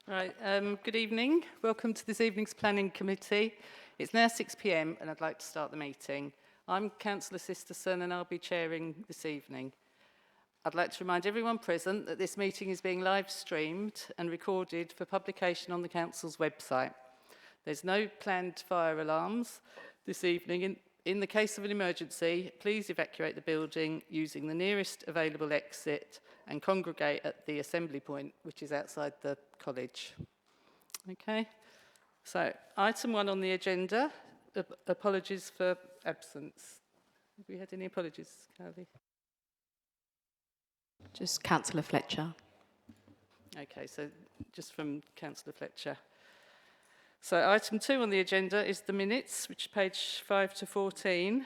Right, good evening. Welcome to this evening's Planning Committee. It's now 6 p.m. and I'd like to start the meeting. I'm Councillor Sisterson and I'll be chairing this evening. I'd like to remind everyone present that this meeting is being live streamed and recorded for publication on the Council's website. There's no planned fire alarms this evening. In the case of an emergency, please evacuate the building using the nearest available exit and congregate at the assembly point, which is outside the college. Okay, so item 1 on the agenda, apologies for absence. Have we had any apologies, Carly? Just Councillor Fletcher. Okay, so just from Councillor Fletcher. So item 2 on the agenda is the minutes, which is page 5 to 14.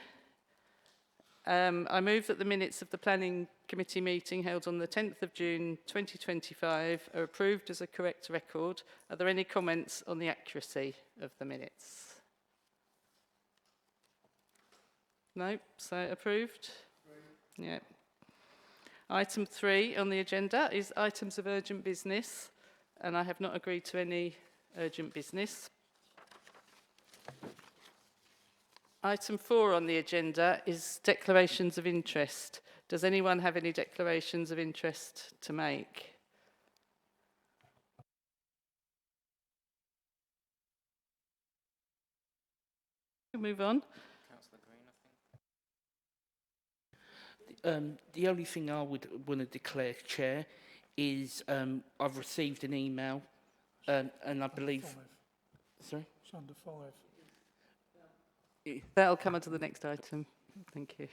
I move that the minutes of the Planning Committee meeting held on the 10th of June 2025 are approved as a correct record. Are there any comments on the accuracy of the minutes? No, so approved? Yeah. Item 3 on the agenda is items of urgent business, and I have not agreed to any urgent business. Item 4 on the agenda is declarations of interest. Does anyone have any declarations of interest to make? We'll move on. The only thing I would want to declare, Chair, is I've received an email, and I believe... Sorry? It's under 5. That'll come on to the next item. Thank you.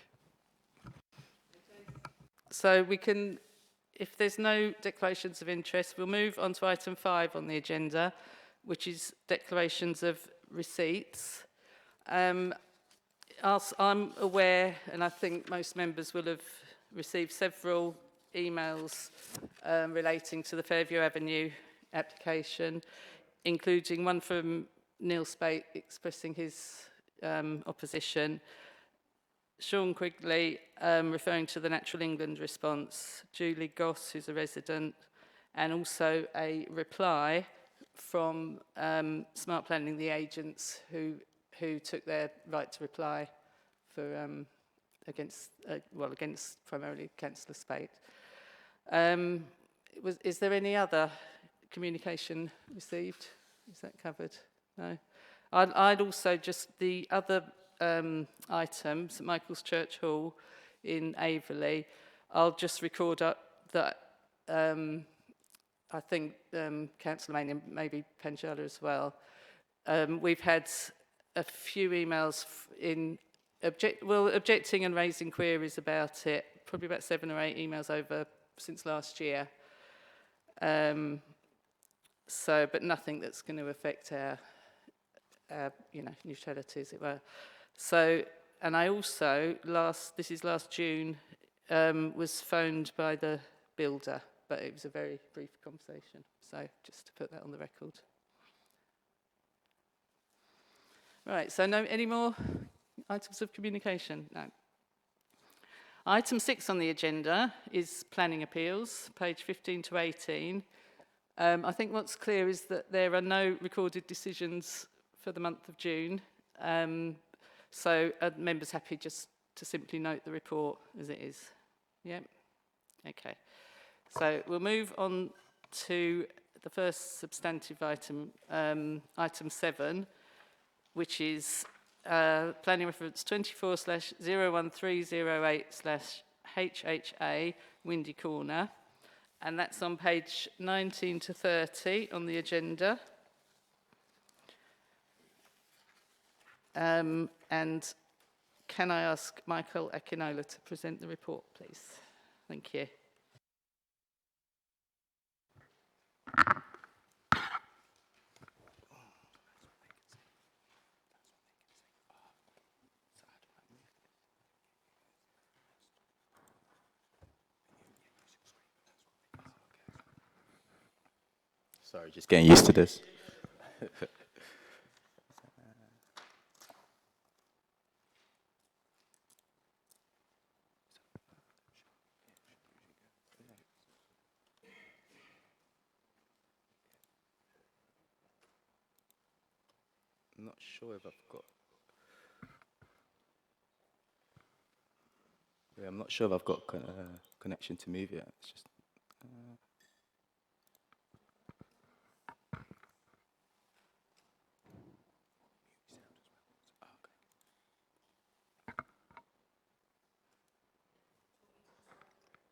So we can, if there's no declarations of interest, we'll move on to item 5 on the agenda, which is declarations of receipts. I'm aware, and I think most members will have received several emails relating to the Fairview Avenue application, including one from Neil Spate expressing his opposition, Sean Quigley referring to the Natural England response, Julie Goss, who's a resident, and also a reply from Smart Planning, the agents who took their right to reply for against primarily Councillor Spate. Is there any other communication received? Is that covered? No. I'd also just the other item, St Michael's Church Hall in Averley. I'll just record up that I think Councillor Mannion, maybe Panjala as well. We've had a few emails objecting and raising queries about it, probably about 7 or 8 emails over since last year. But nothing that's going to affect our neutrality, as it were. So, and I also, last June, was phoned by the builder, but it was a very brief conversation. So, just to put that on the record. Right, so any more items of communication? No. Item 6 on the agenda is planning appeals, page 15 to 18. I think what's clear is that there are no recorded decisions for the month of June. So are members happy just to simply note the report as it is? Yeah? Okay. So we'll move on to the first substantive item, item 7, which is planning reference 24/01308/HHA Windy Corner. And that's on page 19 to 30 on the agenda. And can I ask Michael Akinola to present the report, please? Thank you. Sorry, just getting used to this. I'm not sure if I've got. Yeah, I'm not sure if I've got connection to move yet. It's just.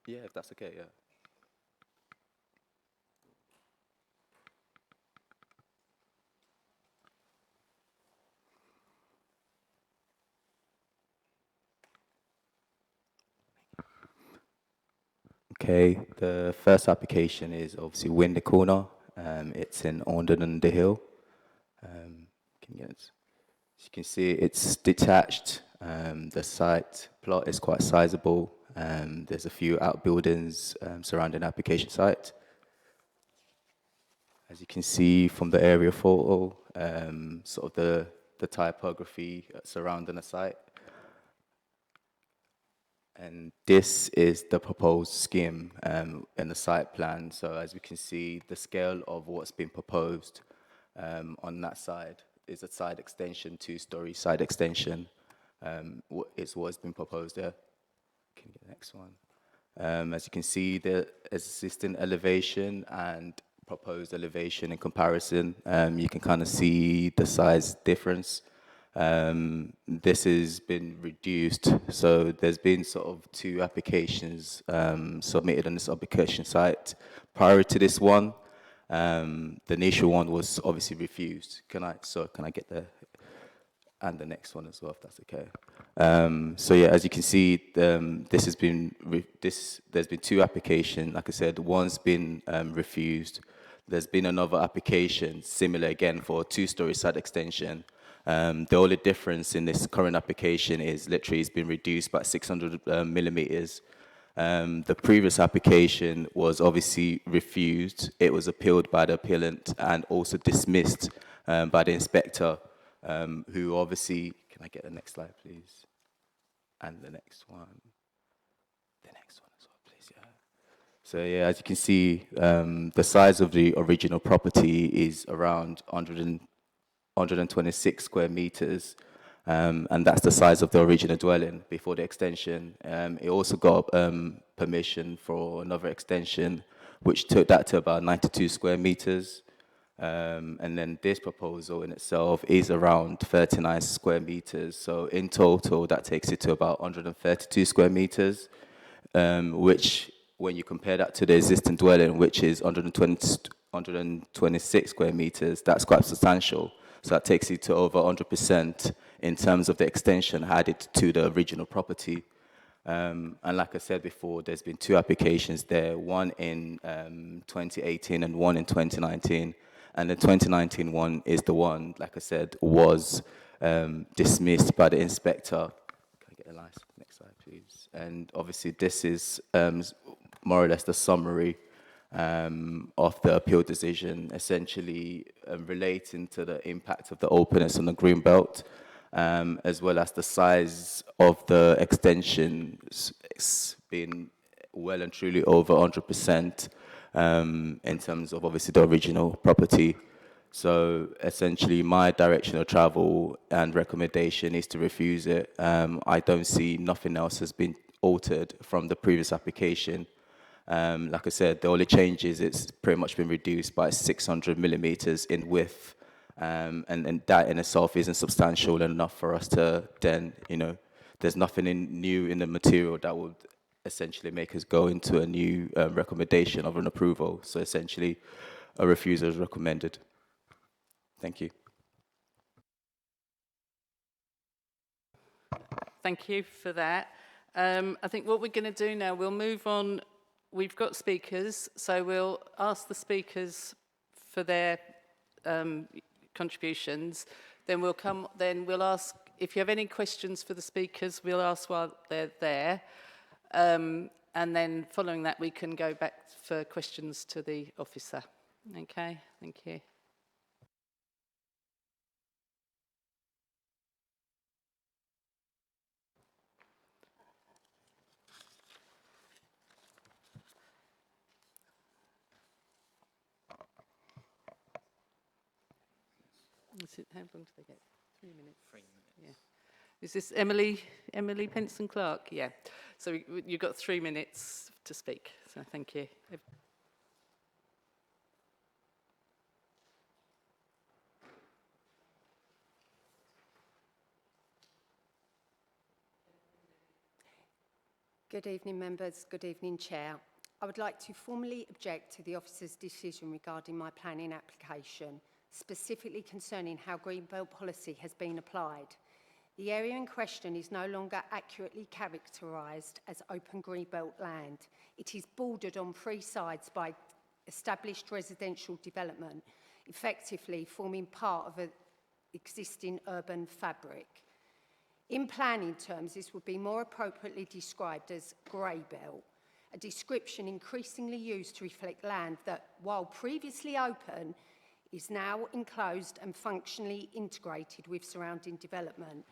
Yeah, if that's okay. Yeah. Okay, the first application is obviously Windy Corner. It's in Ondon the Hill. Can you get it? As you can see, it's detached. The site plot is quite sizable. There's a few outbuildings surrounding the application site. As you can see from the aerial photo, sort of the typography surrounding the site. And this is the proposed scheme in the site plan. So as we can see, the scale of what's been proposed on that side is a side extension, two-story side extension. Is what's been proposed there. Can you get the next one? As you can see, the existing elevation and proposed elevation in comparison, you can kind of see the size difference. This has been reduced, so there's been sort of two applications submitted on this application site. Prior to this one, the initial one was obviously refused. Can I get and the next one as well, if that's okay. So yeah, as you can see, there's been two applications. Like I said, one's been refused. There's been another application, similar again, for a two-story side extension. The only difference in this current application is literally it's been reduced by 600 millimeters. The previous application was obviously refused. It was appealed by the appellant and also dismissed by the inspector, who obviously, can I get the next slide, please? And the next one. The next one as well, please, yeah. So yeah, as you can see, the size of the original property is around 126 square meters. And that's the size of the original dwelling before the extension. It also got permission for another extension, which took that to about 92 square meters. And then this proposal in itself is around 39 square meters. So in total, that takes it to about 132 square meters, which when you compare that to the existing dwelling, which is 126 square meters, that's quite substantial. So that takes it to over 100% in terms of the extension added to the original property. And like I said before, there's been two applications there, one in 2018 and one in 2019. And the 2019 one is the one, like I said, was dismissed by the inspector. Can I get the next slide, please? And obviously, this is more or less the summary of the appeal decision, essentially relating to the impact of the openness on the green belt, as well as the size of the extension being well and truly over 100%. In terms of obviously the original property. So essentially my direction of travel and recommendation is to refuse it. I don't see nothing else has been altered from the previous application. Like I said, the only change is it's pretty much been reduced by 600 millimeters in width. And that in itself isn't substantial enough for us to then, there's nothing new in the material that would essentially make us go into a new recommendation of an approval. So essentially, a refusal is recommended. Thank you. Thank you for that. I think what we're going to do now, we'll move on. We've got speakers, so we'll ask the speakers for their contributions. Then we'll ask, if you have any questions for the speakers, we'll ask while they're there. And then following that, we can go back for questions to the officer. Okay, thank you. How long do they get? 3 minutes. 3 minutes. Yeah. Is this Emily Penson Clark? Yeah. So you've got 3 minutes to speak. So thank you. Good evening, members. Good evening, Chair. I would like to formally object to the officer's decision regarding my planning application, specifically concerning how Greenbelt policy has been applied. The area in question is no longer accurately characterised as open Greenbelt land. It is bordered on 3 sides by established residential development, effectively forming part of an existing urban fabric. In planning terms, this would be more appropriately described as grey belt, a description increasingly used to reflect land that, while previously open, is now enclosed and functionally integrated with surrounding development.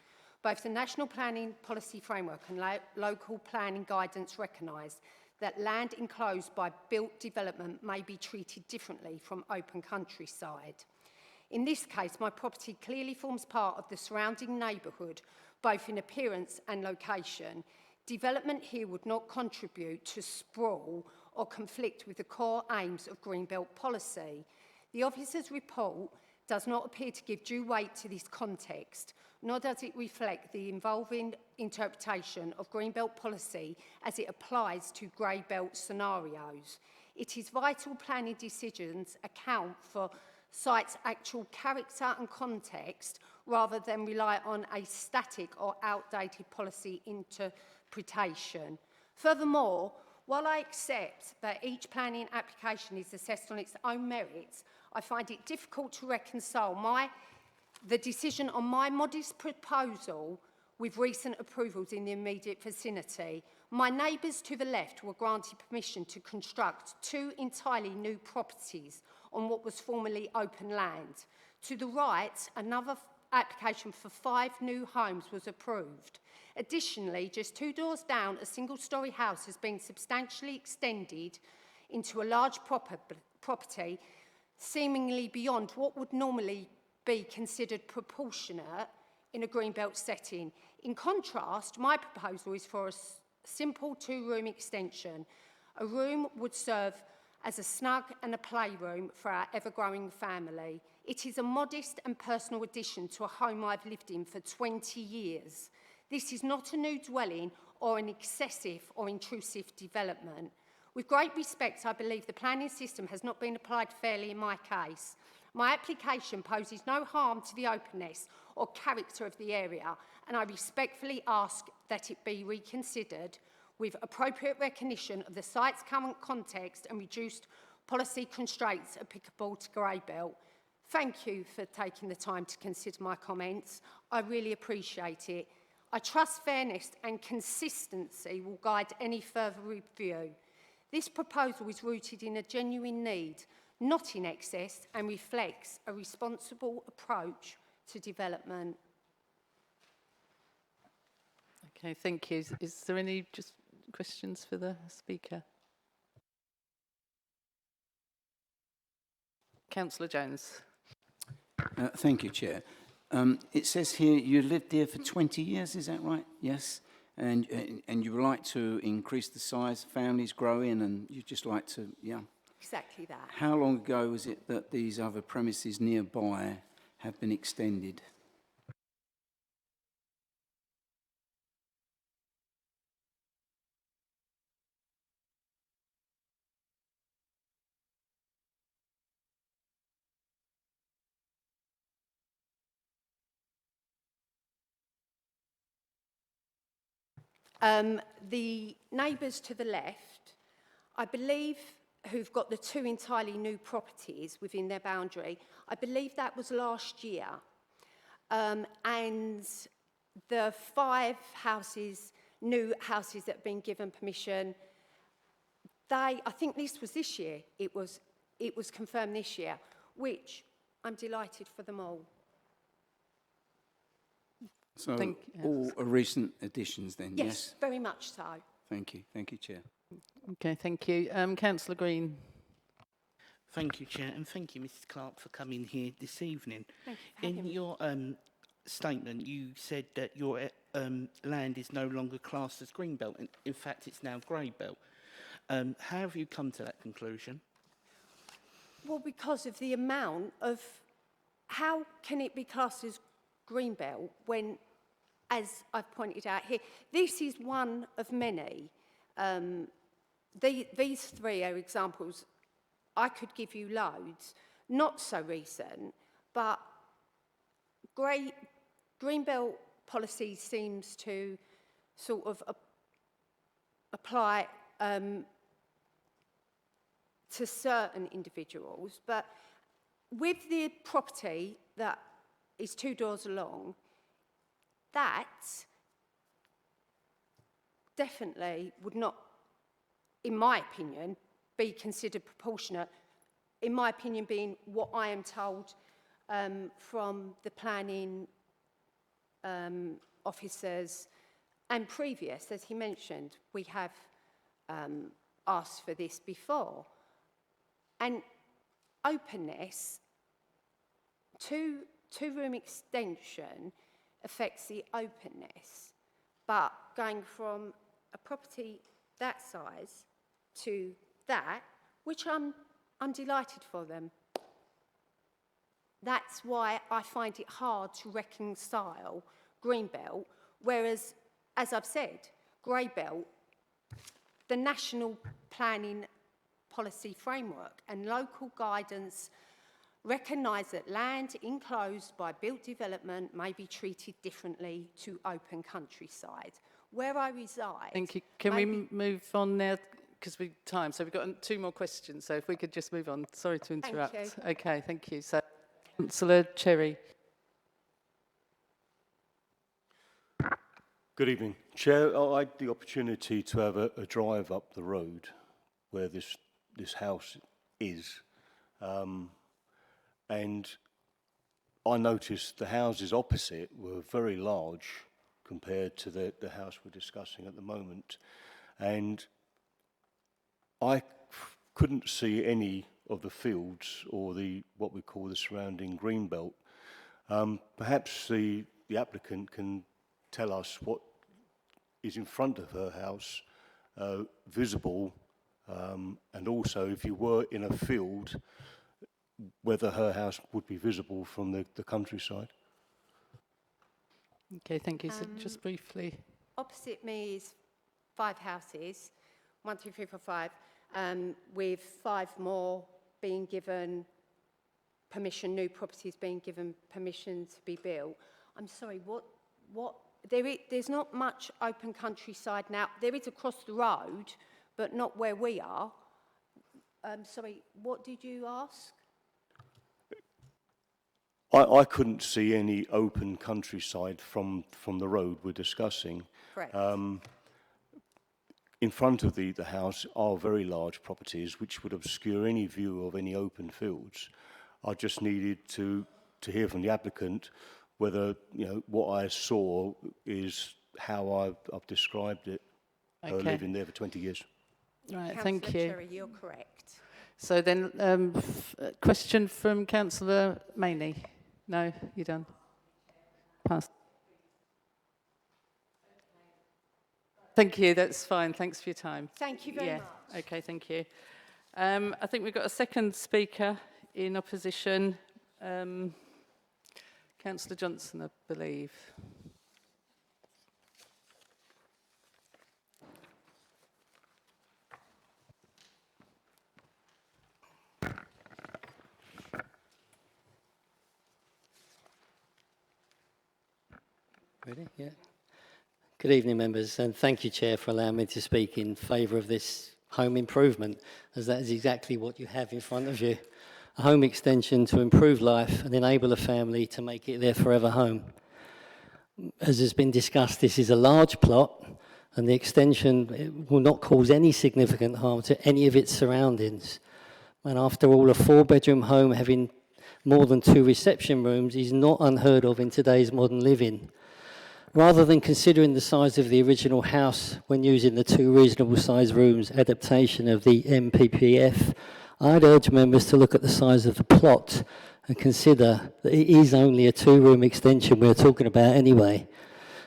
Both the National Planning Policy Framework and local planning guidance recognise that land enclosed by built development may be treated differently from open countryside. In this case, my property clearly forms part of the surrounding neighbourhood, both in appearance and location. Development here would not contribute to sprawl or conflict with the core aims of Greenbelt policy. The officer's report does not appear to give due weight to this context, nor does it reflect the evolving interpretation of Greenbelt policy as it applies to grey belt scenarios. It is vital planning decisions account for sites' actual character and context rather than rely on a static or outdated policy interpretation. Furthermore, while I accept that each planning application is assessed on its own merits, I find it difficult to reconcile the decision on my modest proposal with recent approvals in the immediate vicinity. My neighbours to the left were granted permission to construct 2 entirely new properties on what was formerly open land. To the right, another application for 5 new homes was approved. Additionally, just 2 doors down, a single-storey house has been substantially extended into a large property, seemingly beyond what would normally be considered proportionate in a Greenbelt setting. In contrast, my proposal is for a simple 2-room extension. A room would serve as a snug and a playroom for our ever-growing family. It is a modest and personal addition to a home I've lived in for 20 years. This is not a new dwelling or an excessive or intrusive development. With great respect, I believe the planning system has not been applied fairly in my case. My application poses no harm to the openness or character of the area, and I respectfully ask that it be reconsidered with appropriate recognition of the site's current context and reduced policy constraints applicable to Greybelt. Thank you for taking the time to consider my comments. I really appreciate it. I trust fairness and consistency will guide any further review. This proposal is rooted in a genuine need, not in excess, and reflects a responsible approach to development. Okay, thank you. Is there any just questions for the speaker? Councillor Jones. Thank you, Chair. It says here you lived here for 20 years, is that right? Yes. And you would like to increase the size, families growing, and you just like to, yeah. Exactly that. How long ago was it that these other premises nearby have been extended? The neighbours to the left, I believe, who've got the 2 entirely new properties within their boundary, I believe that was last year. And the 5 houses, new houses that have been given permission, I think this was this year, it was confirmed this year, which I'm delighted for them all. So all are recent additions then, yes? Yes, very much so. Thank you. Thank you, Chair. Okay, thank you. Councillor Green. Thank you, Chair, and thank you, Mrs. Clark, for coming here this evening. Thank you for In having me. your statement, you said that your land is no longer classed as greenbelt, and in fact, it's now greybelt. How have you come to that conclusion? Well, because of the amount of... How can it be classed as greenbelt when, as I've pointed out here, this is one of many. These three are examples. I could give you loads, not so recent, but greenbelt policy seems to sort of apply to certain individuals, but with the property that is 2 doors along, that definitely would not, in my opinion, be considered proportionate. In my opinion, being what I am told from the planning officers and previous, as he mentioned, we have asked for this before. And openness, two-room extension affects the openness, but going from a property that size to that, which I'm delighted for them. That's why I find it hard to reconcile greenbelt, whereas, as I've said, greybelt, the national planning policy framework and local guidance recognise that land enclosed by built development may be treated differently to open countryside. Where I reside... Thank you. Can we move on now? Because we've time. So we've got 2 more questions. So if we could just move on. Sorry to interrupt. Thank you. Okay, thank you. So, Councillor Cherry. Good evening. Chair, I had the opportunity to have a drive up the road where this house is, and I noticed the houses opposite were very large compared to the house we're discussing at the moment, and I couldn't see any of the fields or what we call the surrounding green belt. Perhaps the applicant can tell us what is in front of her house visible, and also if you were in a field, whether her house would be visible from the countryside. Okay, thank you. So just briefly. Opposite me is 5 houses, 1, 2, 3, 4, 5, with 5 more being given permission, new properties being given permission to be built. I'm sorry, there's not much open countryside now. There is across the road, but not where we are. Sorry, what did you ask? I couldn't see any open countryside from the road we're discussing. Correct. In front of the house are very large properties which would obscure any view of any open fields. I just needed to hear from the applicant whether what I saw is how I've described it. Okay. Living there for 20 years. Right, Councillor thank you. Cherry, you're correct. So then, question from Councillor Maney. No, you're done. Pass. Thank you, that's fine. Thanks for your time. Thank you very much. Okay, thank you. I think we've got a second speaker in opposition. Councillor Johnson, I believe. Ready? Yeah. Good evening, members, and thank you, Chair, for allowing me to speak in favour of this home improvement, as that is exactly what you have in front of you. A home extension to improve life and enable a family to make it their forever home. As has been discussed, this is a large plot, and the extension will not cause any significant harm to any of its surroundings. And after all, a 4-bedroom home having more than 2 reception rooms is not unheard of in today's modern living. Rather than considering the size of the original house when using the 2 reasonable size rooms adaptation of the MPPF, I'd urge members to look at the size of the plot and consider that it is only a 2-room extension we're talking about anyway.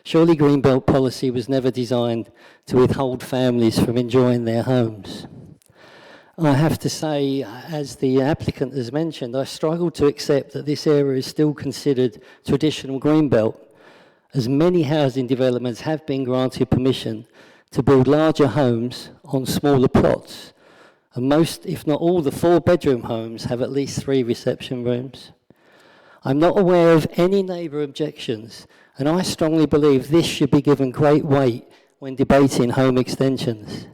Surely Greenbelt policy was never designed to withhold families from enjoying their homes. I have to say, as the applicant has mentioned, I struggle to accept that this area is still considered traditional Greenbelt, as many housing developments have been granted permission to build larger homes on smaller plots. And most, if not all, the 4-bedroom homes have at least 3 reception rooms. I'm not aware of any neighbour objections, and I strongly believe this should be given great weight when debating home extensions.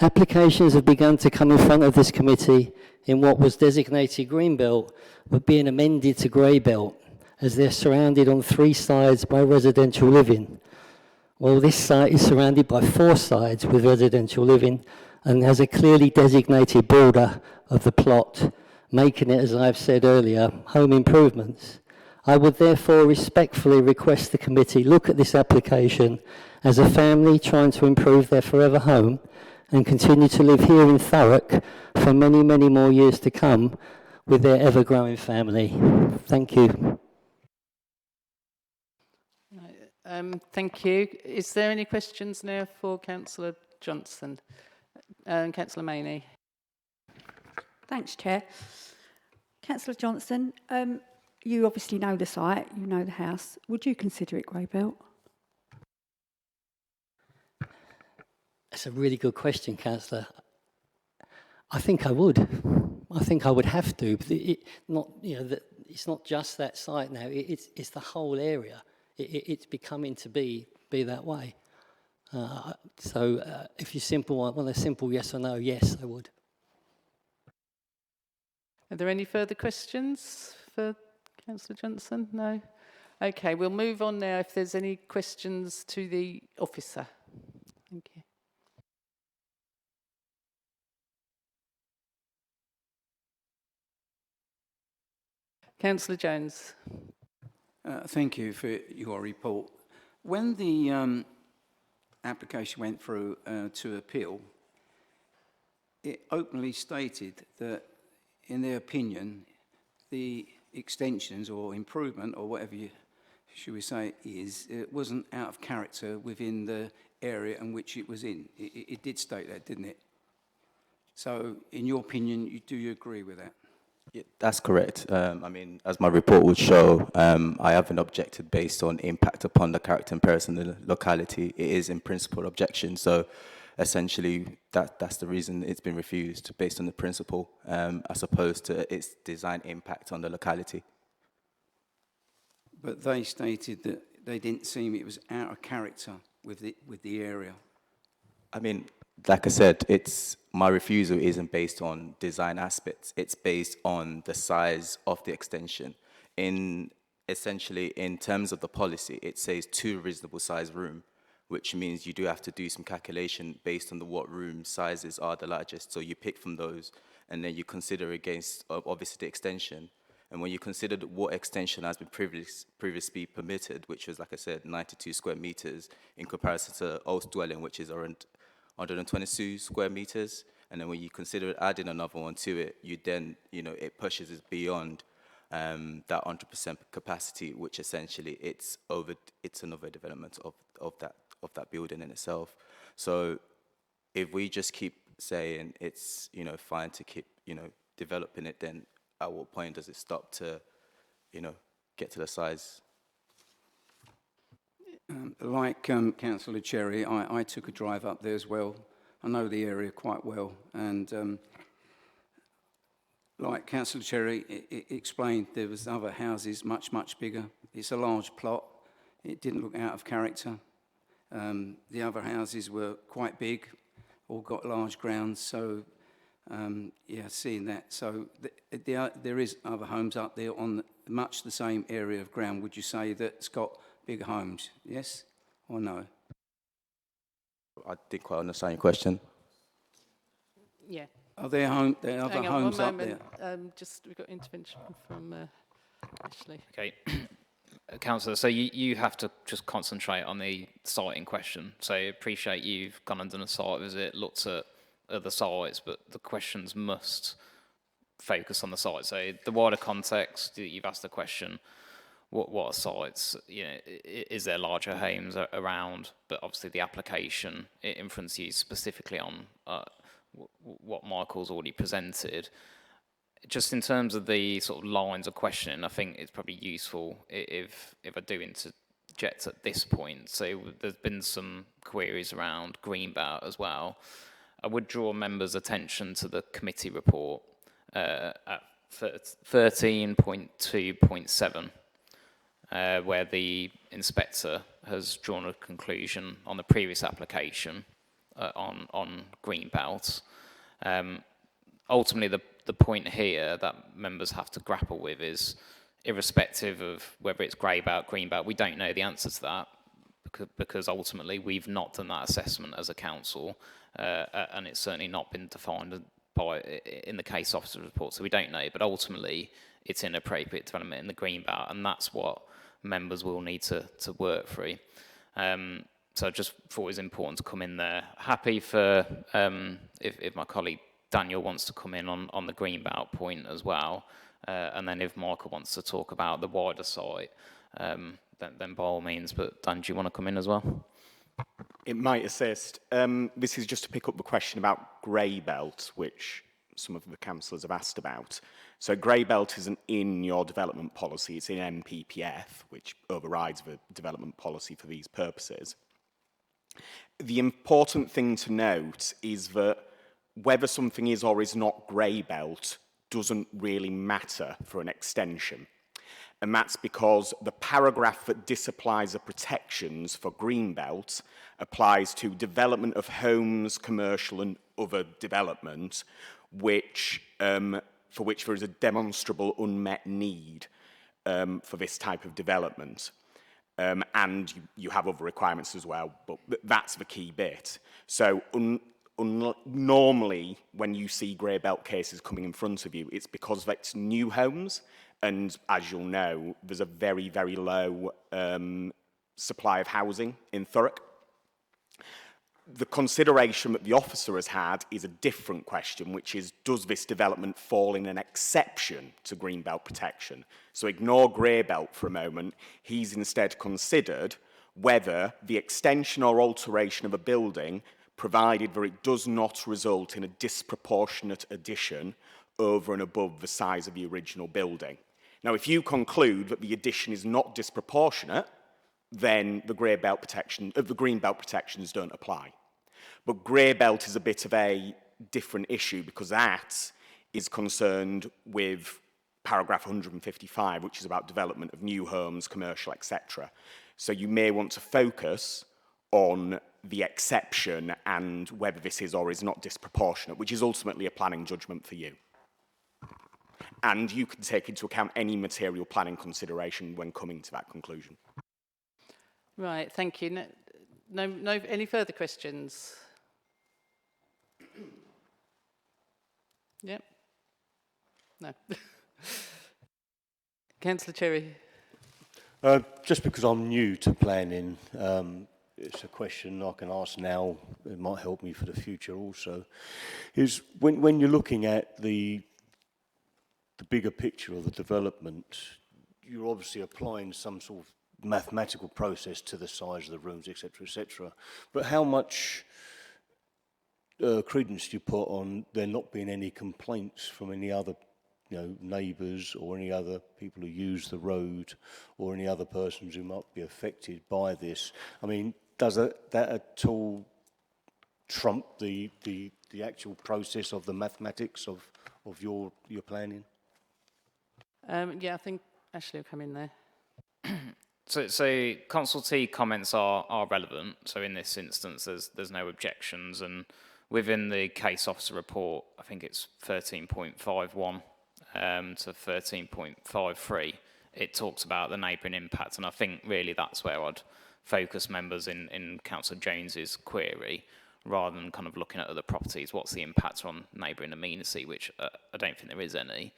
Applications have begun to come in front of this committee in what was designated Greenbelt, but being amended to Greybelt, as they're surrounded on 3 sides by residential living. Well, this site is surrounded by 4 sides with residential living and has a clearly designated border of the plot, making it, as I've said earlier, home improvements. I would therefore respectfully request the committee look at this application as a family trying to improve their forever home and continue to live here in Thurrock for many, many more years to come with their ever-growing family. Thank you. Thank you. Is there any questions now for Councillor Johnson? Councillor Maney. Thanks, Chair. Councillor Johnson, you obviously know the site, you know the house. Would you consider it Greybelt? That's a really good question, Councillor. I think I would. I think I would have to. But it's not just that site now. It's the whole area. It's becoming to be that way. So if you want a simple yes or no, yes, I would. Are there any further questions for Councillor Johnson? No? Okay, we'll move on now if there's any questions to the officer. Thank you. Councillor Jones. Thank you for your report. When the application went through to appeal, it openly stated that, in their opinion, the extensions or improvement or whatever should we say it wasn't out of character within the area in which it was in. It did state that, didn't it? So, in your opinion, do you agree with that? Yeah, that's correct. I mean, as my report would show, I haven't objected based on impact upon the character and person in the locality. It is in principle objection. So essentially, that's the reason it's been refused, based on the principle, as opposed to its design impact on the locality. But they stated that they didn't seem it was out of character with the area. I mean, like I said, my refusal isn't based on design aspects. It's based on the size of the extension. Essentially, in terms of the policy, it says 2 reasonable size room, which means you do have to do some calculation based on what room sizes are the largest. So you pick from those, and then you consider against, obviously, the extension. And when you consider what extension has been previously permitted, which was, like I said, 92 square meters, in comparison to old dwelling, which is around 122 square meters, and then when you consider adding another one to it, you then, it pushes it beyond that 100% capacity, which essentially it's another development of that building in itself. So if we just keep saying it's fine to keep developing it, then at what point does it stop to get to the size? Like Councillor Cherry, I took a drive up there as well. I know the area quite well, and like Councillor Cherry explained, there was other houses much bigger. It's a large plot. It didn't look out of character. The other houses were quite big, all got large grounds. So yeah, seeing that. So there is other homes up there on much the same area of ground. Would you say that's got bigger homes, yes or no? I didn't quite understand your question. Yeah. Are there other homes up there? We've got intervention from Ashley. Okay. Councillor, so you have to just concentrate on the site in question. So I appreciate you've gone and done a site visit, looked at other sites, but the questions must focus on the site. So the wider context, you've asked the question, what are sites? You know, is there larger homes around? But obviously the application, it influences you specifically on what Michael's already presented. Just in terms of the sort of lines of questioning, I think it's probably useful if I do interject at this point. So there's been some queries around Greenbelt as well. I would draw members' attention to the committee report at 13.2.7, where the inspector has drawn a conclusion on the previous application on Greenbelt. Ultimately, the point here that members have to grapple with is, irrespective of whether it's Greenbelt, we don't know the answer to that, because ultimately we've not done that assessment as a council, and it's certainly not been defined in the case officer report, so we don't know. But ultimately, it's inappropriate development in the Greenbelt, and that's what members will need to work through. So I just thought it was important to come in there. Happy for if my colleague Daniel wants to come in on the Greenbelt point as well, and then if Michael wants to talk about the wider site, then by all means. But Dan, do you want to come in as well? It might assist. This is just to pick up the question about grey belt, which some of the councillors have asked about. So grey belt isn't in your development policy, it's in MPPF, which overrides the development policy for these purposes. The important thing to note is that whether something is or is not grey belt doesn't really matter for an extension. And that's because the paragraph that disapplies the protections for green belt applies to development of homes, commercial and other development, which, for which there is a demonstrable unmet need for this type of development. And you have other requirements as well, but that's the key bit. So normally, when you see grey belt cases coming in front of you, it's because it's new homes, and as you'll know, there's a very, very low supply of housing in Thurrock. The consideration that the officer has had is a different question, which is, does this development fall in an exception to green belt protection? So ignore grey belt for a moment. He's instead considered whether the extension or alteration of a building, provided that it does not result in a disproportionate addition over and above the size of the original building. Now, if you conclude that the addition is not disproportionate, then the green belt protections don't apply. But grey belt is a bit of a different issue, because that is concerned with paragraph 155, which is about development of new homes, commercial, etc. So you may want to focus on the exception and whether this is or is not disproportionate, which is ultimately a planning judgment for you. And you can take into account any material planning consideration when coming to that conclusion. Right, thank you. No, any further questions? Yep. No. Councillor Cherry. Just because I'm new to planning, it's a question I can ask now, it might help me for the future also, is when you're looking at the bigger picture of the development, you're obviously applying some sort of mathematical process to the size of the rooms, etc., etc. But how much credence do you put on there not being any complaints from any other, neighbours or any other people who use the road or any other persons who might be affected by this? I mean, does that at all trump the actual process of the mathematics of your planning? Yeah, I think Ashley will come in there. So consultee comments are relevant. So in this instance, there's no objections, and within the case officer report, I think it's 13.51 to 13.53. It talks about the neighbouring impact, and I think really that's where I'd focus members in Councillor Jones's query, rather than kind of looking at other properties. What's the impact on neighbouring amenity, which I don't think there is any.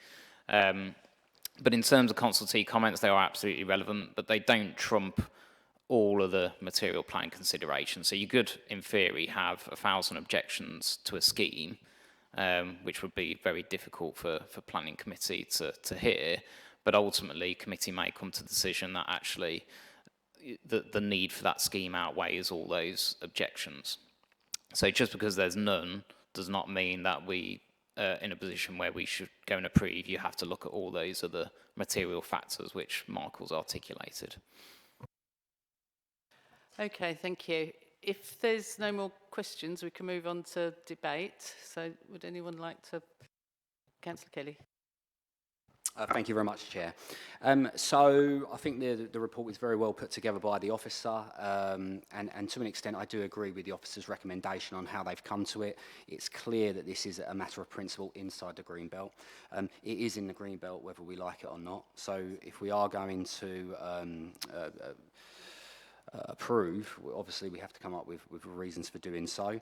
But in terms of consultee comments, they are absolutely relevant, but they don't trump all of the material plan considerations. So you could, in theory, have 1,000 objections to a scheme, which would be very difficult for planning committee to hear. But ultimately, committee may come to the decision that actually the need for that scheme outweighs all those objections. So just because there's none does not mean that we in a position where we should go and approve. You have to look at all those other material factors which Michael's articulated. Okay, thank you. If there's no more questions, we can move on to debate. So would anyone like to? Councillor Kelly. Thank you very much, Chair. So I think the report is very well put together by the officer, and to an extent I do agree with the officer's recommendation on how they've come to it. It's clear that this is a matter of principle inside the green belt. It is in the green belt whether we like it or not. So if we are going to approve, obviously we have to come up with reasons for doing so.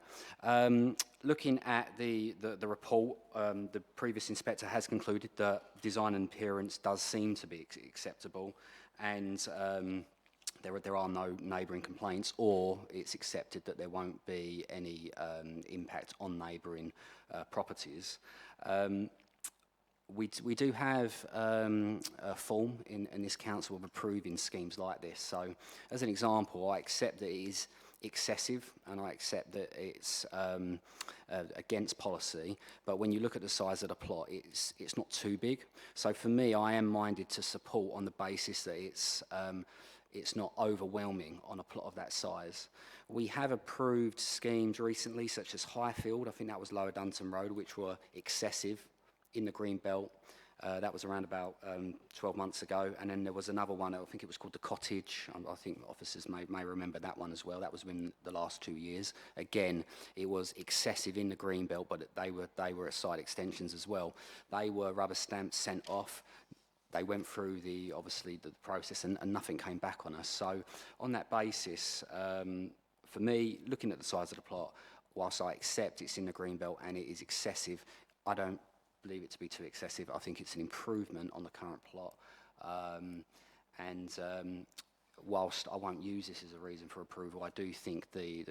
Looking at the report, the previous inspector has concluded that design and appearance does seem to be acceptable, and there are no neighbouring complaints, or it's accepted that there won't be any impact on neighbouring properties. We do have a form in this council of approving schemes like this. So, as an example, I accept that it is excessive, and I accept that it's against policy. But when you look at the size of the plot, it's not too big. So, for me, I am minded to support on the basis that it's not overwhelming on a plot of that size. We have approved schemes recently, such as Highfield. I think that was Lower Dunton Road, which were excessive in the green belt. That was around about 12 months ago. And then there was another one, I think it was called The Cottage. I think officers may remember that one as well. That was within the last 2 years. Again, it was excessive in the green belt, but they were at side extensions as well. They were rubber stamped, sent off. They went through obviously the process, and nothing came back on us. So on that basis, for me, looking at the size of the plot, whilst I accept it's in the green belt and it is excessive, I don't believe it to be too excessive. I think it's an improvement on the current plot. Whilst I won't use this as a reason for approval, I do think the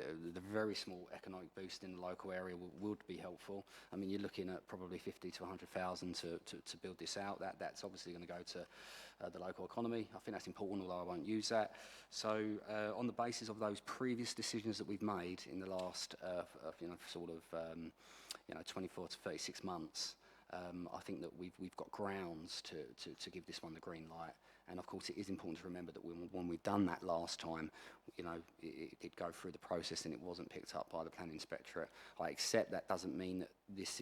very small economic boost in the local area would be helpful. I mean, you're looking at probably 50 to 100,000 to build this out. That's obviously going to go to the local economy. I think that's important, although I won't use that. So on the basis of those previous decisions that we've made in the last 24 to 36 months, I think that we've got grounds to give this one the green light. And of course, it is important to remember that when we've done that last time, it did go through the process and it wasn't picked up by the planning inspectorate. I accept that doesn't mean that this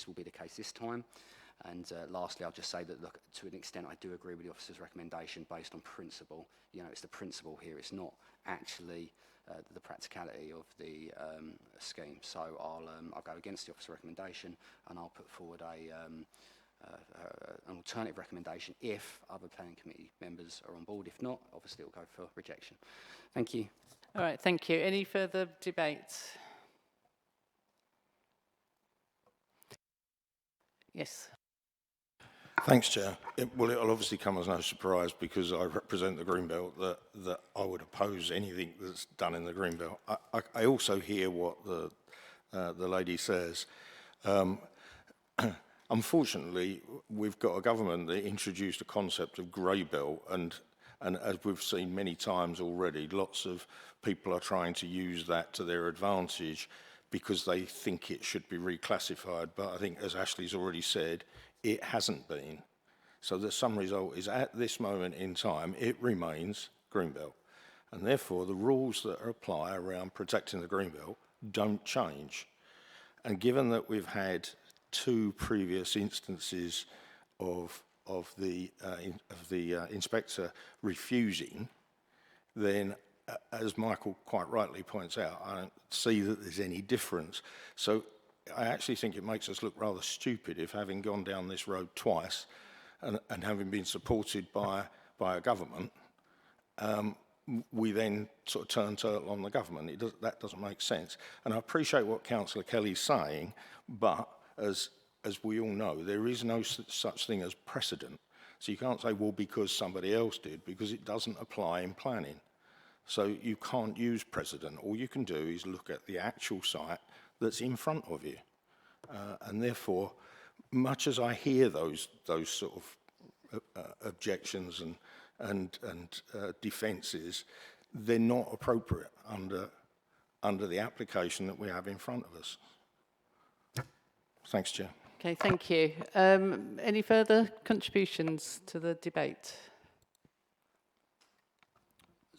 will be the case this time. And lastly, I'll just say that, look, to an extent, I do agree with the officer's recommendation based on principle. It's the principle here. It's not actually the practicality of the scheme. So I'll go against the officer's recommendation, and I'll put forward an alternative recommendation if other planning committee members are on board. If not, obviously it'll go for rejection. Thank you. All right, thank you. Any further debate? Yes. Thanks, Chair. It'll obviously come as no surprise, because I represent the Greenbelt, that I would oppose anything that's done in the Greenbelt. I also hear what the lady says. Unfortunately, we've got a government that introduced a concept of grey belt, and as we've seen many times already, lots of people are trying to use that to their advantage because they think it should be reclassified. But I think, as Ashley's already said, it hasn't been. So the sum result is, at this moment in time, it remains Greenbelt. And therefore, the rules that apply around protecting the Greenbelt don't change. And given that we've had 2 previous instances of the inspector refusing, then, as Michael quite rightly points out, I don't see that there's any difference. So I actually think it makes us look rather stupid if, having gone down this road twice and having been supported by a government, we then sort of turn turtle on the government. That doesn't make sense. And I appreciate what Councillor Kelly's saying, but as we all know, there is no such thing as precedent. So you can't say, well, because somebody else did, because it doesn't apply in planning. So you can't use precedent. All you can do is look at the actual site that's in front of you. And therefore, much as I hear those sort of objections and defences, they're not appropriate under the application that we have in front of us. Thanks, Chair. Okay, thank you. Any further contributions to the debate?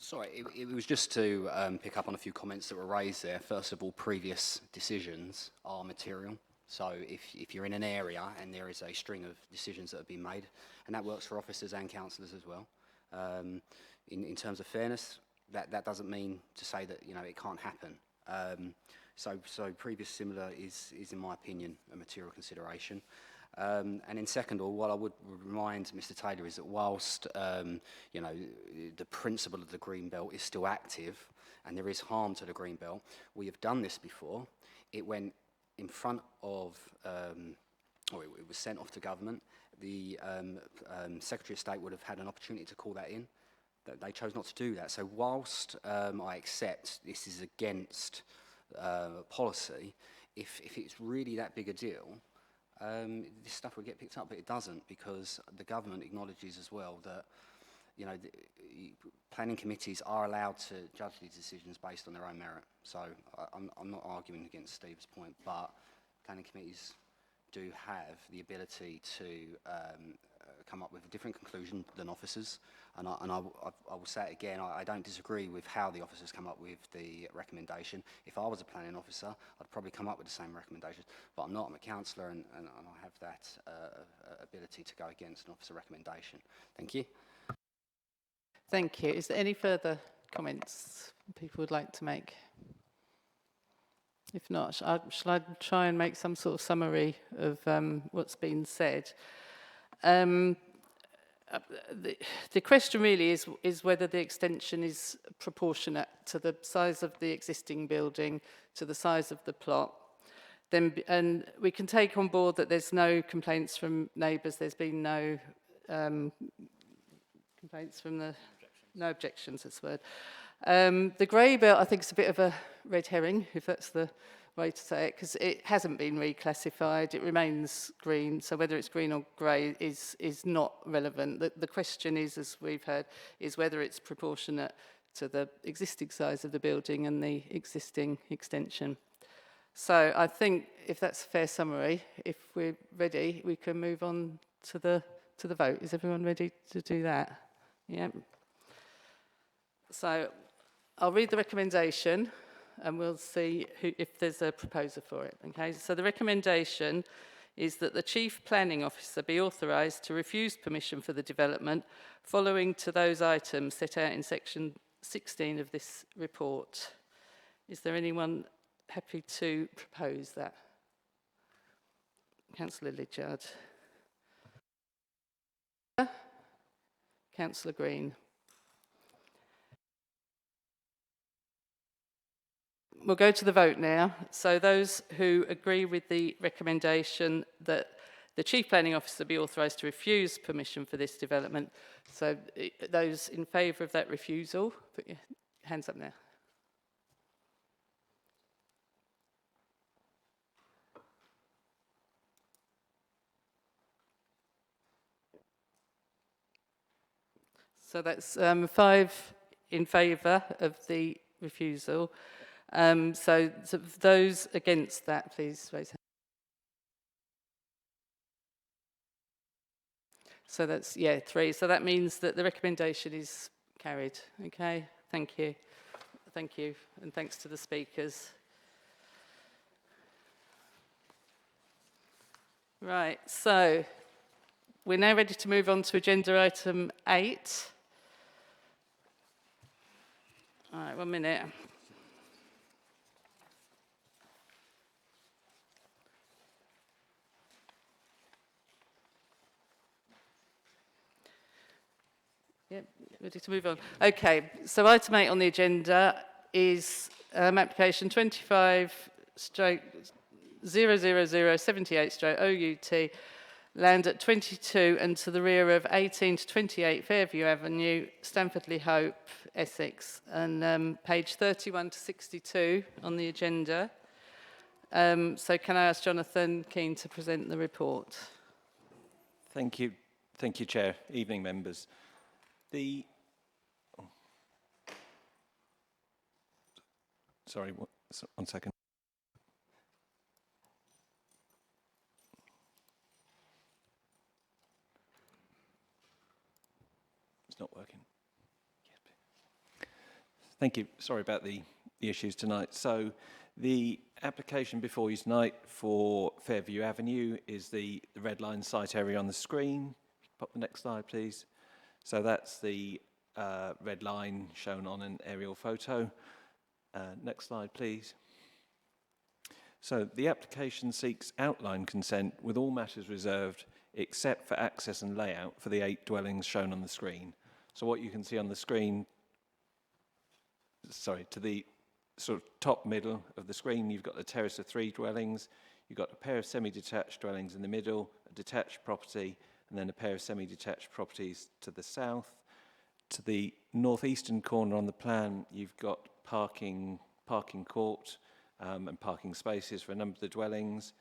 Sorry, it was just to pick up on a few comments that were raised there. First of all, previous decisions are material. So if you're in an area and there is a string of decisions that have been made, and that works for officers and councillors as well, in terms of fairness, that doesn't mean to say that, you know, it can't happen. So previous similar is, in my opinion, a material consideration. And in second of all, what I would remind Mr Taylor is that whilst, you know, the principle of the green belt is still active and there is harm to the green belt, we have done this before. It went in front of, or it was sent off to government. The Secretary of State would have had an opportunity to call that in. They chose not to do that. So whilst I accept this is against policy, if it's really that big a deal, this stuff would get picked up, but it doesn't, because the government acknowledges as well that, you know, planning committees are allowed to judge these decisions based on their own merit. So I'm not arguing against Steve's point, but planning committees do have the ability to come up with a different conclusion than officers. And I will say it again, I don't disagree with how the officers come up with the recommendation. If I was a planning officer, I'd probably come up with the same recommendations, but I'm not. I'm a councillor, and I have that ability to go against an officer recommendation. Thank you. Thank you. Is there any further comments people would like to make? If not, shall I try and make some sort of summary of what's been said? The question really is whether the extension is proportionate to the size of the existing building, to the size of the plot. And we can take on board that there's no complaints from neighbours, there's been no complaints from the... No objections, that's the word. The grey belt, I think, is a bit of a red herring, if that's the way to say it, because it hasn't been reclassified. It remains green, so whether it's green or grey is not relevant. The question is, as we've heard, is whether it's proportionate to the existing size of the building and the existing extension. So I think, if that's a fair summary, if we're ready, we can move on to the vote. Is everyone ready to do that? Yeah. So I'll read the recommendation and we'll see if there's a proposer for it. Okay, so the recommendation is that the Chief Planning Officer be authorised to refuse permission for the development following to those items set out in section 16 of this report. Is there anyone happy to propose that? Councillor Lydiard. Councillor Green. We'll go to the vote now. So those who agree with the recommendation that the Chief Planning Officer be authorised to refuse permission for this development. So those in favour of that refusal, put your hands up now. So that's 5 in favour of the refusal. So those against that, please raise your hand. So that's, 3. So that means that the recommendation is carried. Okay, thank you. Thank you, and thanks to the speakers. Right, so we're now ready to move on to agenda item 8. All right, 1 minute. Yep, ready to move on. Okay, so item 8 on the agenda is application 25/00078/OUT Land at 22 and to the rear of 18 to 28 Fairview Avenue, Stamford-le-Hope, Essex, and page 31 to 62 on the agenda. So can I ask Jonathan Keane to present the report? Thank you, Chair. Evening, members. Sorry, one second. It's not working. Thank you. Sorry about the issues tonight. So the application before you tonight for Fairview Avenue is the red line site area on the screen. Pop the next slide, please. So that's the red line shown on an aerial photo. Next slide, please. So the application seeks outline consent with all matters reserved except for access and layout for the 8 dwellings shown on the screen. So what you can see on the screen, to the sort of top middle of the screen, you've got the terrace of 3 dwellings, you've got a pair of semi-detached dwellings in the middle, a detached property, and then a pair of semi-detached properties to the south. To the northeastern corner on the plan, you've got parking court and parking spaces for a number of the dwellings.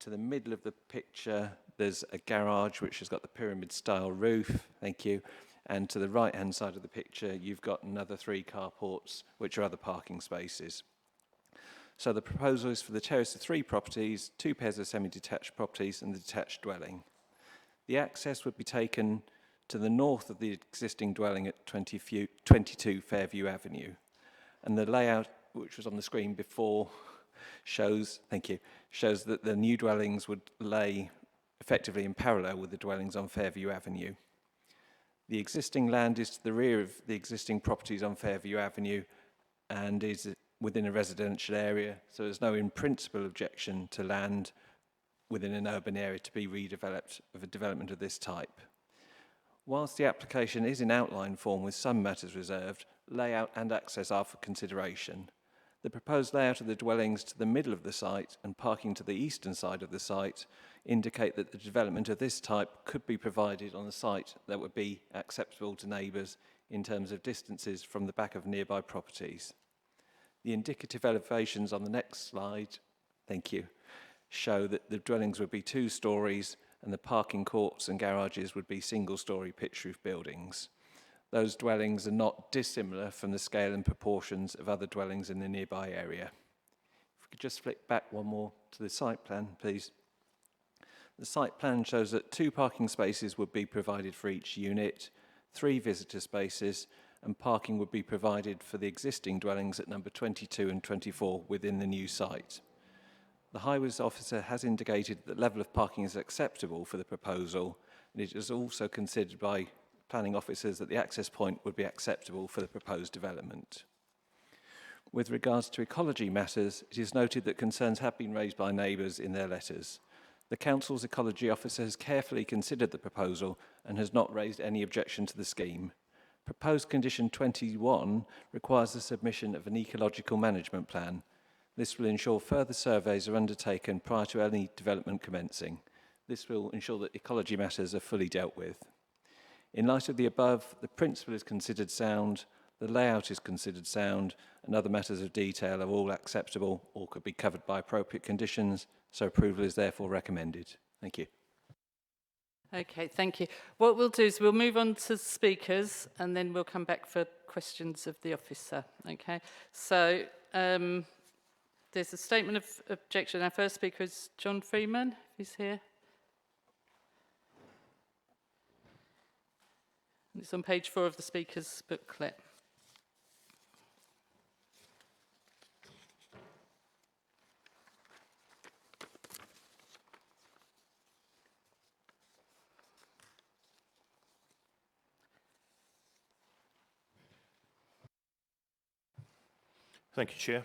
To the middle of the picture, there's a garage which has got the pyramid-style roof. Thank you. And to the right-hand side of the picture, you've got another 3 carports, which are other parking spaces. So the proposal is for the terrace of 3 properties, 2 pairs of semi-detached properties, and the detached dwelling. The access would be taken to the north of the existing dwelling at 22 Fairview Avenue. And the layout, which was on the screen before, shows that the new dwellings would lay effectively in parallel with the dwellings on Fairview Avenue. The existing land is to the rear of the existing properties on Fairview Avenue and is within a residential area, so there's no in principle objection to land within an urban area to be redeveloped of a development of this type. Whilst the application is in outline form with some matters reserved, layout and access are for consideration. The proposed layout of the dwellings to the middle of the site and parking to the eastern side of the site indicate that the development of this type could be provided on a site that would be acceptable to neighbours in terms of distances from the back of nearby properties. The indicative elevations on the next slide, thank you, show that the dwellings would be 2 stories and the parking courts and garages would be single-storey pitch roof buildings. Those dwellings are not dissimilar from the scale and proportions of other dwellings in the nearby area. If we could just flick back one more to the site plan, please. The site plan shows that 2 parking spaces would be provided for each unit, 3 visitor spaces, and parking would be provided for the existing dwellings at number 22 and 24 within the new site. The Highways Officer has indicated that the level of parking is acceptable for the proposal, and it is also considered by planning officers that the access point would be acceptable for the proposed development. With regards to ecology matters, it is noted that concerns have been raised by neighbours in their letters. The Council's Ecology Officer has carefully considered the proposal and has not raised any objection to the scheme. Proposed Condition 21 requires the submission of an ecological management plan. This will ensure further surveys are undertaken prior to any development commencing. This will ensure that ecology matters are fully dealt with. In light of the above, the principle is considered sound, the layout is considered sound, and other matters of detail are all acceptable or could be covered by appropriate conditions, so approval is therefore recommended. Thank you. Okay, thank you. What we'll do is we'll move on to speakers and then we'll come back for questions of the officer. Okay, so there's a statement of objection. Our first speaker is John Freeman, who's here. And it's on page 4 of the speaker's booklet. Thank you, Chair.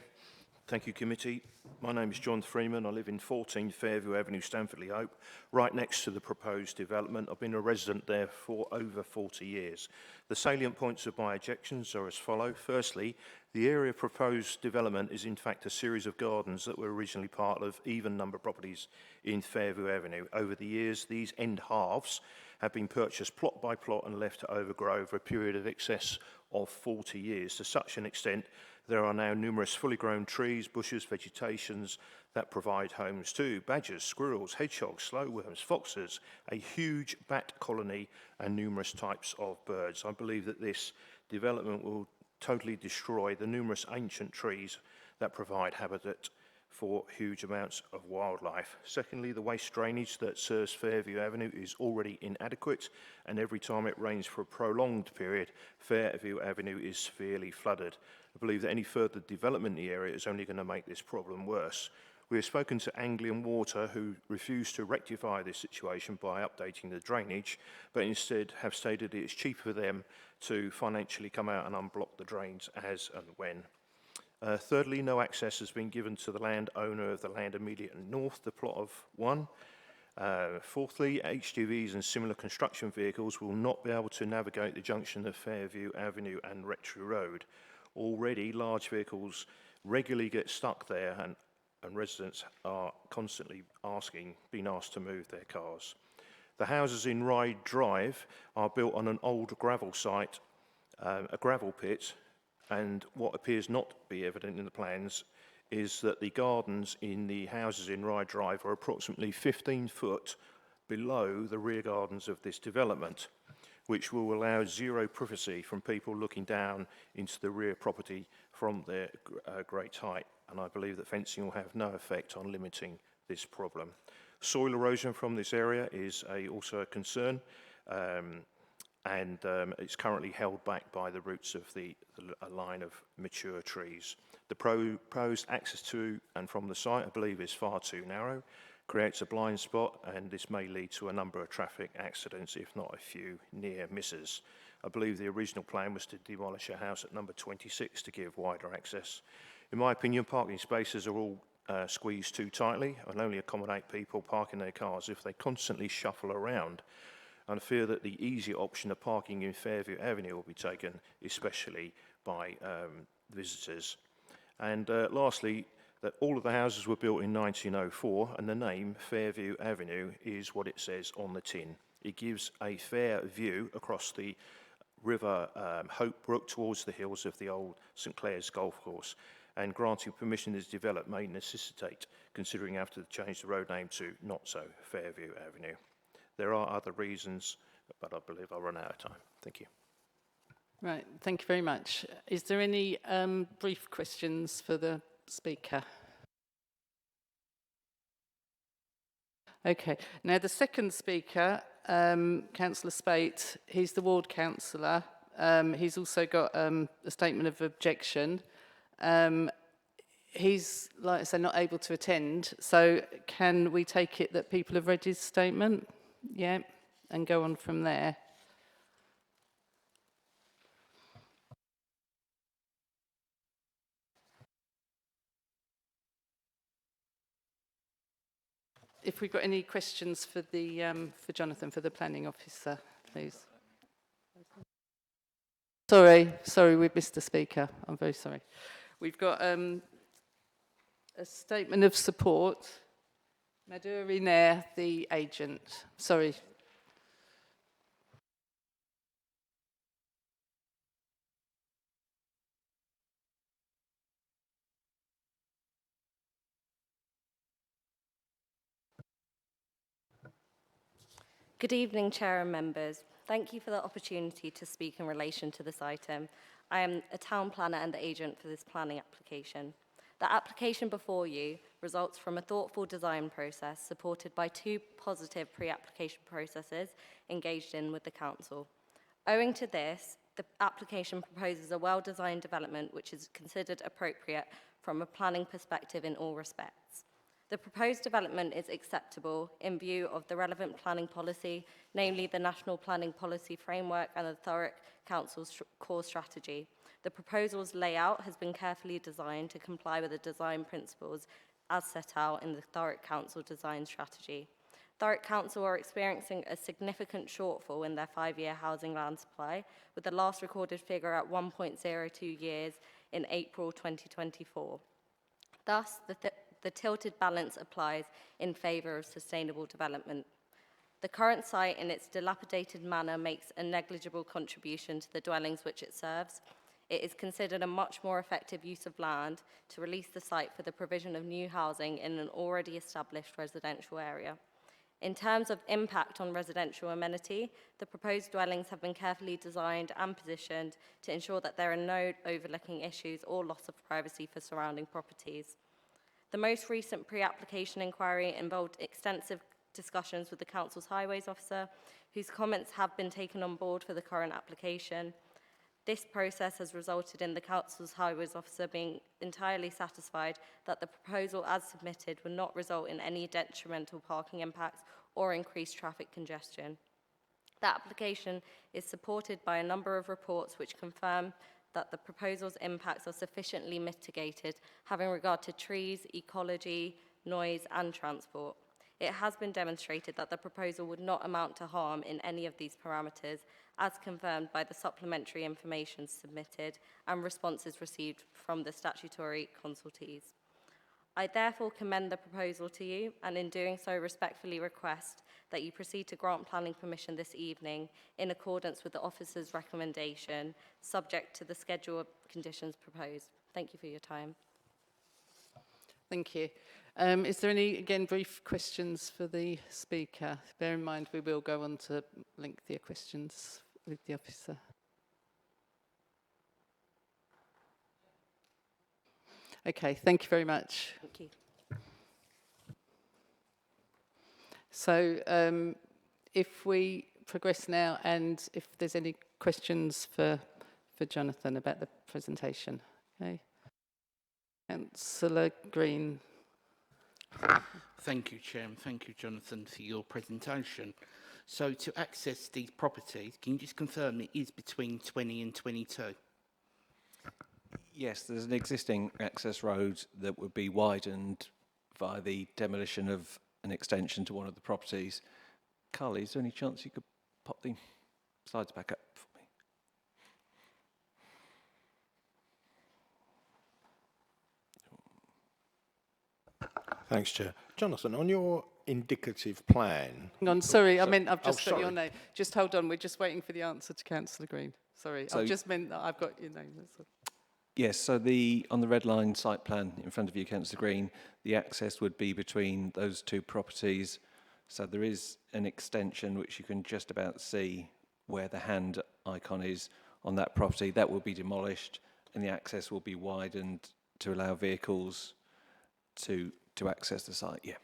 Thank you, committee. My name is John Freeman. I live in 14 Fairview Avenue, Stanfordley Hope, right next to the proposed development. I've been a resident there for over 40 years. The salient points of my objections are as follow. Firstly, the area proposed development is in fact a series of gardens that were originally part of even number properties in Fairview Avenue. Over the years, these end halves have been purchased plot by plot and left to overgrow over a period of excess of 40 years. To such an extent, there are now numerous fully grown trees, bushes, vegetations that provide homes to badgers, squirrels, hedgehogs, slowworms, foxes, a huge bat colony and numerous types of birds. I believe that this development will totally destroy the numerous ancient trees that provide habitat for huge amounts of wildlife. Secondly, the waste drainage that serves Fairview Avenue is already inadequate, and every time it rains for a prolonged period, Fairview Avenue is severely flooded. I believe that any further development in the area is only going to make this problem worse. We have spoken to Anglian Water, who refused to rectify this situation by updating the drainage, but instead have stated it is cheaper for them to financially come out and unblock the drains as and when. Thirdly, no access has been given to the landowner of the land immediately north, the plot of 1. Fourthly, HGVs and similar construction vehicles will not be able to navigate the junction of Fairview Avenue and Rectory Road. Already, large vehicles regularly get stuck there, and residents are constantly being asked to move their cars. The houses in Ryde Drive are built on an old gravel site, a gravel pit, and what appears not to be evident in the plans is that the gardens in the houses in Ryde Drive are approximately 15 foot below the rear gardens of this development, which will allow zero privacy from people looking down into the rear property from their great height. And I believe that fencing will have no effect on limiting this problem. Soil erosion from this area is also a concern. And it's currently held back by the roots of a line of mature trees. The proposed access to and from the site, I believe, is far too narrow, creates a blind spot, and this may lead to a number of traffic accidents, if not a few near misses. I believe the original plan was to demolish a house at number 26 to give wider access. In my opinion, parking spaces are all squeezed too tightly and only accommodate people parking their cars if they constantly shuffle around. And I fear that the easier option of parking in Fairview Avenue will be taken, especially by visitors. And lastly, that all of the houses were built in 1904, and the name Fairview Avenue is what it says on the tin. It gives a fair view across the river Hope Brook towards the hills of the old St Clair's golf course, and granting permission to develop may necessitate considering after the change the road name to not so Fairview Avenue. There are other reasons, but I believe I'll run out of time. Thank you. Right, thank you very much. Is there any brief questions for the speaker? Okay, now the second speaker, Councillor Spate, he's the ward councillor. He's also got a statement of objection. He's, like I said, not able to attend, so can we take it that people have read his statement? Yeah, and go on from there. If we've got any questions for the for Jonathan, for the planning officer, please. Sorry, we've missed the speaker. I'm very sorry. We've got a statement of support. Madhuri Nair, the agent. Sorry. Good evening, Chair and members. Thank you for the opportunity to speak in relation to this item. I am a town planner and the agent for this planning application. The application before you results from a thoughtful design process supported by 2 positive pre-application processes engaged in with the council. Owing to this, the application proposes a well-designed development which is considered appropriate from a planning perspective in all respects. The proposed development is acceptable in view of the relevant planning policy, namely the National Planning Policy Framework and the Thurrock Council's core strategy, The proposal's layout has been carefully designed to comply with the design principles as set out in the Thurrock Council design strategy. Thurrock Council are experiencing a significant shortfall in their 5-year housing land supply, with the last recorded figure at 1.02 years in April 2024. Thus, the tilted balance applies in favour of sustainable development. The current site, in its dilapidated manner, makes a negligible contribution to the dwellings which it serves. It is considered a much more effective use of land to release the site for the provision of new housing in an already established residential area. In terms of impact on residential amenity, the proposed dwellings have been carefully designed and positioned to ensure that there are no overlooking issues or loss of privacy for surrounding properties. The most recent pre-application inquiry involved extensive discussions with the Council's Highways Officer, whose comments have been taken on board for the current application. This process has resulted in the Council's Highways Officer being entirely satisfied that the proposal as submitted will not result in any detrimental parking impacts or increased traffic congestion. The application is supported by a number of reports which confirm that the proposal's impacts are sufficiently mitigated, having regard to trees, ecology, noise, and transport. It has been demonstrated that the proposal would not amount to harm in any of these parameters, as confirmed by the supplementary information submitted and responses received from the statutory consultees. I therefore commend the proposal to you, and in doing so respectfully request that you proceed to grant planning permission this evening in accordance with the officer's recommendation, subject to the schedule of conditions proposed. Thank you for your time. Thank you. Is there any, again, brief questions for the speaker? Bear in mind we will go on to lengthier questions with the officer. Okay, thank you very much. Thank you. So if we progress now, and if there's any questions for Jonathan about the presentation. Okay. Councillor Green. Thank you, Chair, and thank you, Jonathan, for your presentation. So to access these properties, can you just confirm it is between 20 and 22? Yes, there's an existing access road that would be widened via the demolition of an extension to one of the properties. Carly, is there any chance you could pop the slides back up for me? Thanks, Chair. Jonathan, on your indicative plan... Hang on, sorry, I So- meant I've just oh, got your sorry. name. Just hold on, we're just waiting for the answer to Councillor Green. Sorry, So- I've just meant that I've got your name. That's all. Yes, so on the red line site plan in front of you, Councillor Green, the access would be between those two properties. So there is an extension which you can just about see where the hand icon is on that property. That will be demolished and the access will be widened to allow vehicles to access the site, yeah.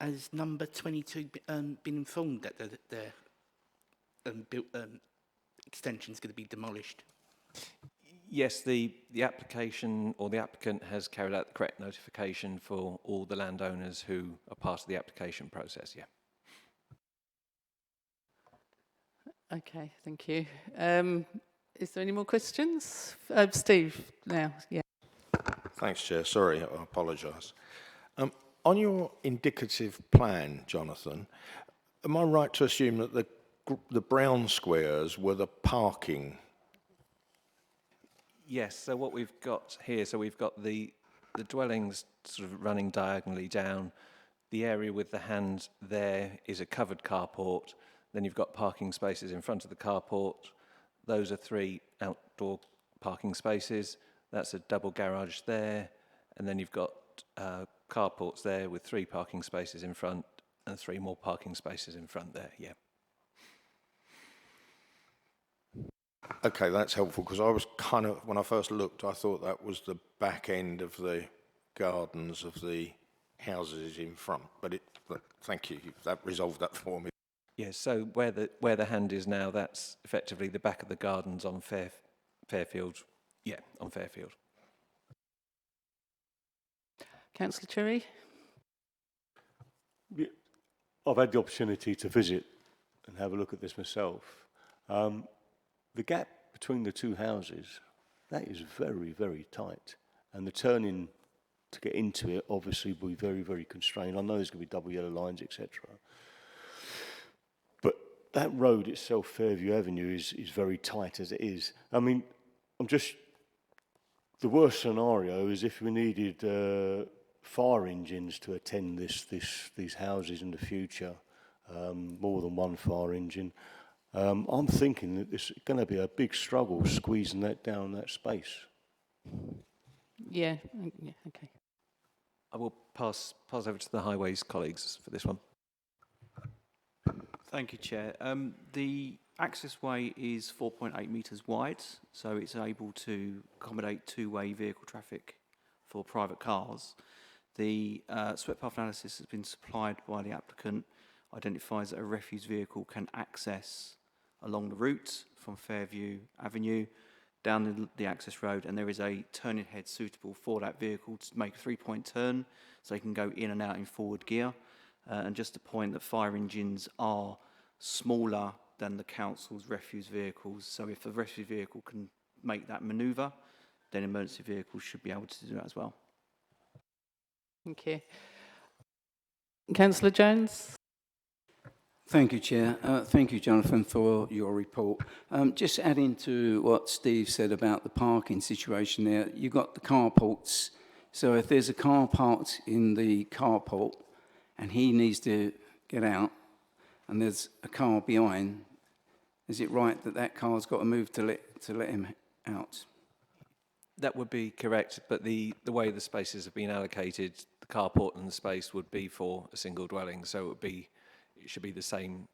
Has number 22 been informed that their extension is going to be demolished? Yes, the application or the applicant has carried out the correct notification for all the landowners who are part of the application process, yeah. Okay, thank you. Is there any more questions? Steve, now, yeah. Thanks, Chair. Sorry, I apologise. On your indicative plan, Jonathan, am I right to assume that the brown squares were the parking? Yes, so what we've got here, so we've got the dwellings sort of running diagonally down. The area with the hand there is a covered carport. Then you've got parking spaces in front of the carport. Those are 3 outdoor parking spaces. That's a double garage there. And then you've got carports there with 3 parking spaces in front and 3 more parking spaces in front there, yeah. Okay, that's helpful, because I was kind of, when I first looked, I thought that was the back end of the gardens of the houses in front. But thank you, that resolved that for me. Yeah, so where the hand is now, that's effectively the back of the gardens on Fairfield. Yeah, on Fairfield. Councillor Cherry? I've had the opportunity to visit and have a look at this myself. The gap between the two houses, that is very, very tight. And the turning to get into it obviously will be very, very constrained. I know there's going to be double yellow lines, etc. But that road itself, Fairview Avenue, is very tight as it is. I mean, the worst scenario is if we needed fire engines to attend these houses in the future, more than one fire engine. I'm thinking that this is going to be a big struggle squeezing that down that space. Yeah, okay. I will pass over to the Highways colleagues for this one. Thank you, Chair. The access way is 4.8 metres wide, so it's able to accommodate two-way vehicle traffic for private cars. The swept path analysis has been supplied by the applicant, identifies that a refuse vehicle can access along the route from Fairview Avenue down the access road, and there is a turning head suitable for that vehicle to make a three-point turn, so they can go in and out in forward gear. And just to point that fire engines are smaller than the council's refuse vehicles, so if a refuse vehicle can make that manoeuvre, then emergency vehicles should be able to do that as well. Thank you. Councillor Jones? Thank you, Chair. Thank you, Jonathan, for your report. Just adding to what Steve said about the parking situation there, you've got the carports. So if there's a car parked in the carport and he needs to get out and there's a car behind, is it right that that car's got to move to let him out? That would be correct, but the way the spaces have been allocated, the carport and the space would be for a single dwelling, so it should be the same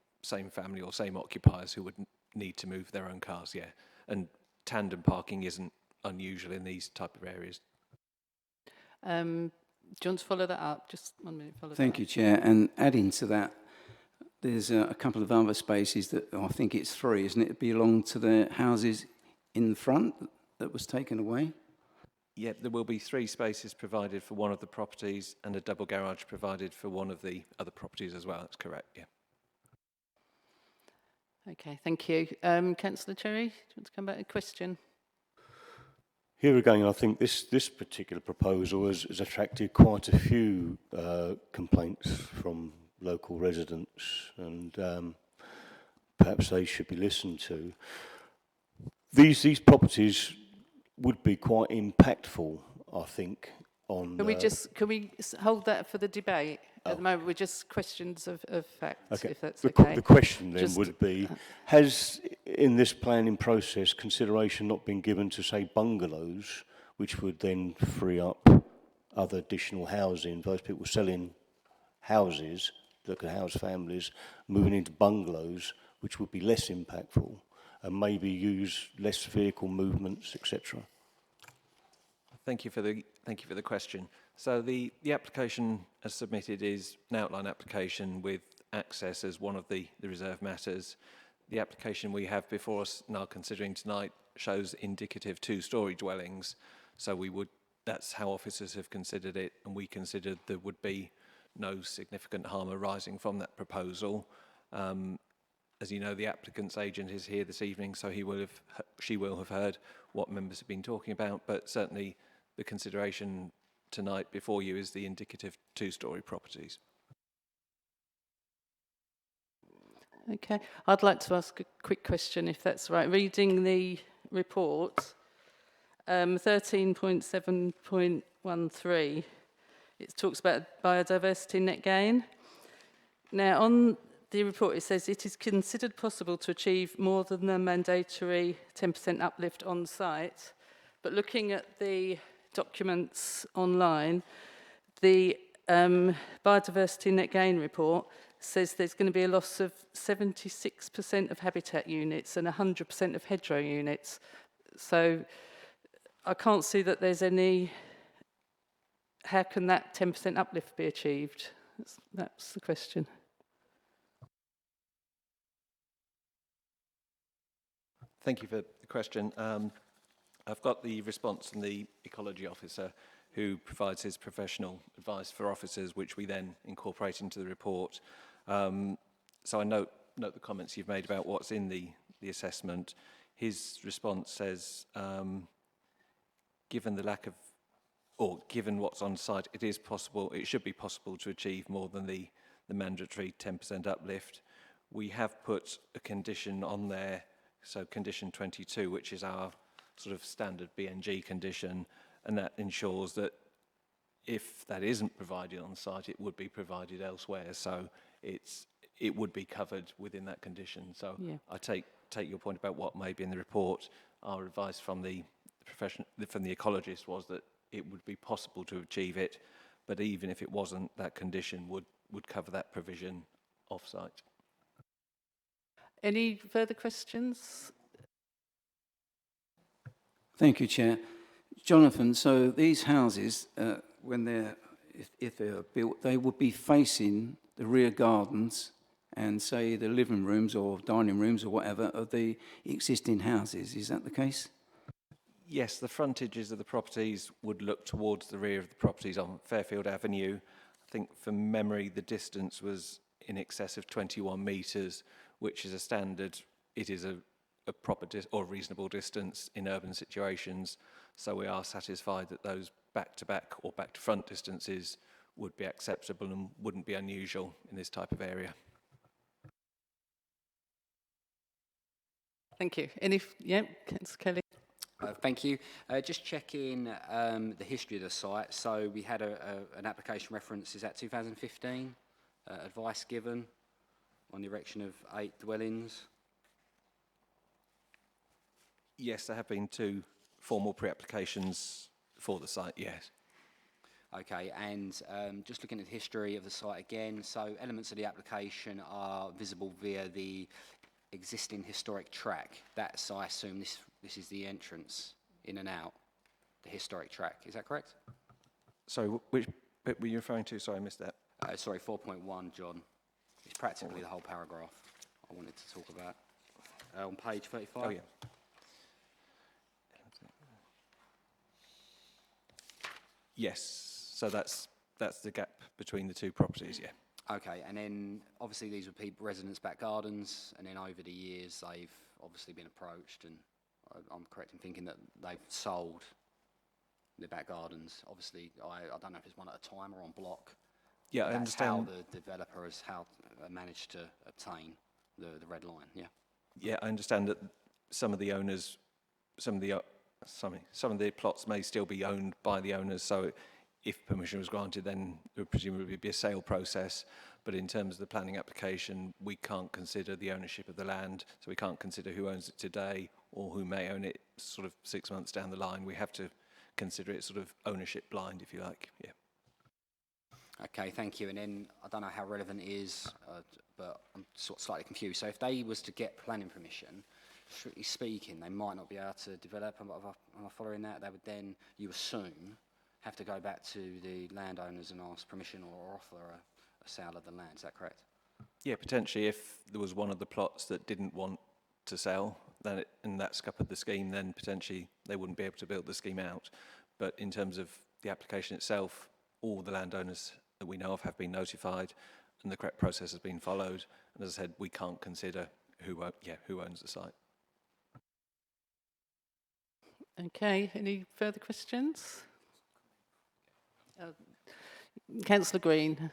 family or same occupiers who would need to move their own cars, yeah. And tandem parking isn't unusual in these type of areas. Do you want to follow that up? Just 1 minute, follow Thank you, Chair. And adding to that, there's a couple of other spaces that, I think it's 3, isn't it, belong to the houses in the front that was taken away? Yeah, there will be 3 spaces provided for one of the properties and a double garage provided for one of the other properties as well. That's correct, yeah. Okay, thank you. Councillor Cherry, do you want to come back with a question? Here again, I think this particular proposal has attracted quite a few complaints from local residents, and perhaps they should be listened to. These properties would be quite impactful, I think, on... Can we hold that for the debate? At the moment, we're just questions of fact, okay. if that's okay. The question then just, would be, has, in this planning process, consideration not been given to, say, bungalows, which would then free up other additional housing, those people selling houses that could house families, moving into bungalows, which would be less impactful, and maybe use less vehicle movements, etc. Thank you for the question. So the application as submitted is an outline application with access as one of the reserve matters. The application we have before us and are considering tonight shows indicative 2-storey dwellings. So that's how officers have considered it, and we considered there would be no significant harm arising from that proposal. As you know, the applicant's agent is here this evening, so she will have heard what members have been talking about, but certainly the consideration tonight before you is the indicative 2-storey properties. Okay, I'd like to ask a quick question, if that's right. Reading the report, 13.7.13, it talks about biodiversity net gain. Now, on the report, it says it is considered possible to achieve more than the mandatory 10% uplift on site. But looking at the documents online, the biodiversity net gain report says there's going to be a loss of 76% of habitat units and 100% of hedgerow units. So I can't see that there's any... How can that 10% uplift be achieved? That's the question. Thank you for the question. I've got the response from the ecology officer who provides his professional advice for officers, which we then incorporate into the report. So I note note the comments you've made about what's in the assessment. His response says, given the lack of, or given what's on site, it should be possible to achieve more than the mandatory 10% uplift. We have put a condition on there, so condition 22, which is our sort of standard BNG condition, and that ensures that if that isn't provided on site, it would be provided elsewhere. So it would be covered within that condition. So Yeah. I take your point about what may be in the report. Our advice from the ecologist was that it would be possible to achieve it, but even if it wasn't, that condition would cover that provision off-site. Any further questions? Thank you, Chair. Jonathan, so these houses, if they're built, they would be facing the rear gardens and, say, the living rooms or dining rooms or whatever of the existing houses. Is that the case? Yes, the frontages of the properties would look towards the rear of the properties on Fairfield Avenue. I think from memory the distance was in excess of 21 metres, which is a standard. It is a proper or reasonable distance in urban situations. So we are satisfied that those back-to-back or back-to-front distances would be acceptable and wouldn't be unusual in this type of area. Thank you. Councillor Kelly. Thank you. Just checking the history of the site. So we had an application reference, is that 2015? Advice given on the erection of 8 dwellings? Yes, there have been 2 formal pre-applications for the site, yes. Okay, and just looking at the history of the site again, so elements of the application are visible via the existing historic track. That's, I assume, this is the entrance in and out, the historic track. Is that correct? Sorry, which bit were you referring to? Sorry, I missed that. Sorry, 4.1, John. It's practically the whole paragraph I wanted to talk about. On page 35. Oh, yeah. Yes, so that's the gap between the 2 properties, yeah. Okay, and then obviously these would be residents' back gardens, and then over the years they've obviously been approached, and I'm correct in thinking that they've sold their back gardens. Obviously, I don't know if it's one at a time or on block. Yeah, I understand. That's how the developer has managed to obtain the red line, yeah? Yeah, I understand that some of the owners, some of the plots may still be owned by the owners, so if permission was granted, then there would presumably be a sale process. But in terms of the planning application, we can't consider the ownership of the land, so we can't consider who owns it today or who may own it sort of 6 months down the line. We have to consider it sort of ownership blind, if you like, yeah. Okay, thank you. And then, I don't know how relevant it is, but I'm sort of slightly confused. So if they was to get planning permission, strictly speaking, they might not be able to develop. Am I following that? They would then, you assume, have to go back to the landowners and ask permission or offer a sale of the land. Is that correct? Yeah, potentially if there was one of the plots that didn't want to sell, and that scuppered the scheme, then potentially they wouldn't be able to build the scheme out. But in terms of the application itself, all the landowners that we know of have been notified and the correct process has been followed. And as I said, we can't consider who owns the site. Okay, any further questions? Councillor Green.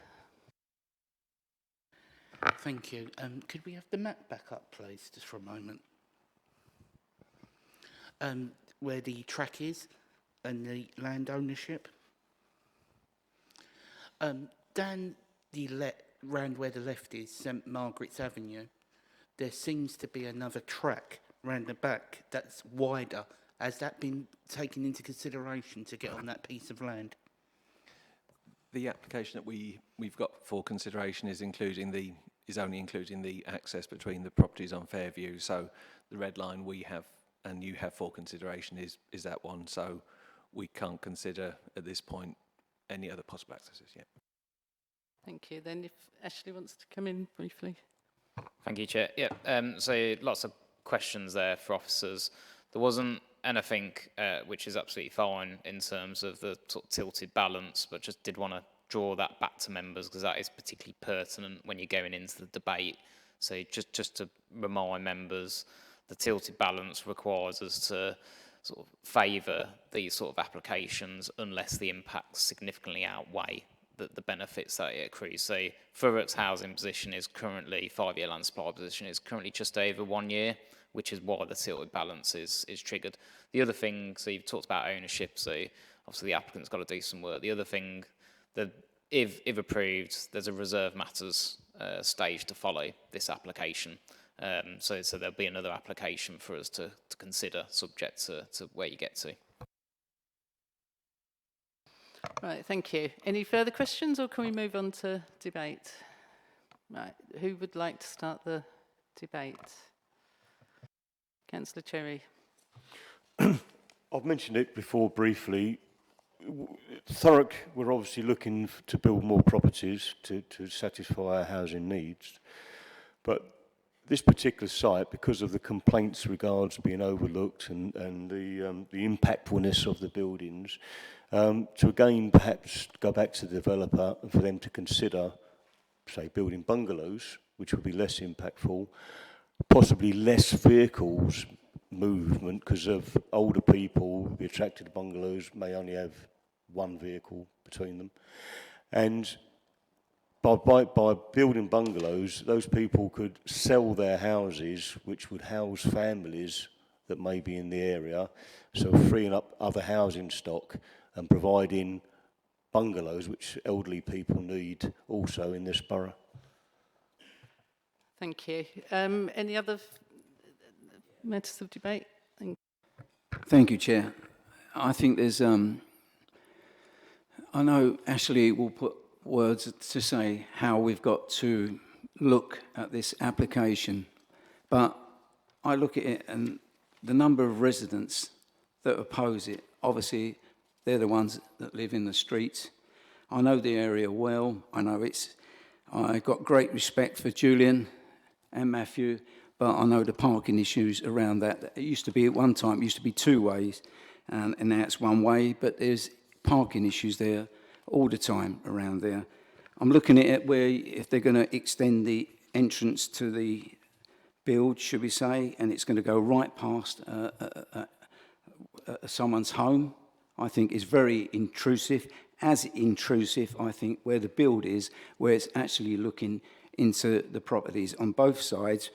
Thank you. Could we have the map back up, please, just for a moment? Where the track is and the land ownership. Down round where the left is, St Margaret's Avenue, there seems to be another track round the back that's wider. Has that been taken into consideration to get on that piece of land? The application that we've got for consideration is only including the access between the properties on Fairview. So the red line we have and you have for consideration is that one. So we can't consider at this point any other possible accesses yet. Thank you. Then if Ashley wants to come in briefly. Thank you, Chair. Yeah, so lots of questions there for officers. There wasn't anything which is absolutely fine in terms of the sort of tilted balance, but just did want to draw that back to members because that is particularly pertinent when you're going into the debate So just to remind members, the tilted balance requires us to sort of favour these sort of applications unless the impacts significantly outweigh the benefits that it accrues. So Thurrock's housing position is currently, 5-year land supply position is currently just over 1 year, which is why the tilted balance is triggered. The other thing, so you've talked about ownership, so obviously the applicant's got to do some work. The other thing, that if approved, there's a reserve matters stage to follow this application. So there'll be another application for us to consider, subject to where you get to. Right, thank you. Any further questions, or can we move on to debate? Right, who would like to start the debate? Councillor Cherry. I've mentioned it before briefly. Thurrock, we're obviously looking to build more properties to satisfy our housing needs. But this particular site, because of the complaints regards being overlooked and the impactfulness of the buildings, to again perhaps go back to the developer and for them to consider, say, building bungalows, which would be less impactful, possibly less vehicles movement because of older people be attracted to bungalows may only have one vehicle between them. And by building bungalows, those people could sell their houses, which would house families that may be in the area, so freeing up other housing stock and providing bungalows, which elderly people need also in this borough. Thank you. Any other matters of debate? Thank you, Chair. I think there's, I know Ashley will put words to say how we've got to look at this application, but I look at it and the number of residents that oppose it, obviously they're the ones that live in the streets. I know the area well. I've got great respect for Julian and Matthew, but I know the parking issues around that. It used to be, at one time, it used to be 2 ways, and now it's 1 way, but there's parking issues there all the time around there. I'm looking at it where if they're going to extend the entrance to the build, should we say, and it's going to go right past someone's home, I think is very intrusive. As intrusive, I think, where the build is, where it's actually looking into the properties on both sides,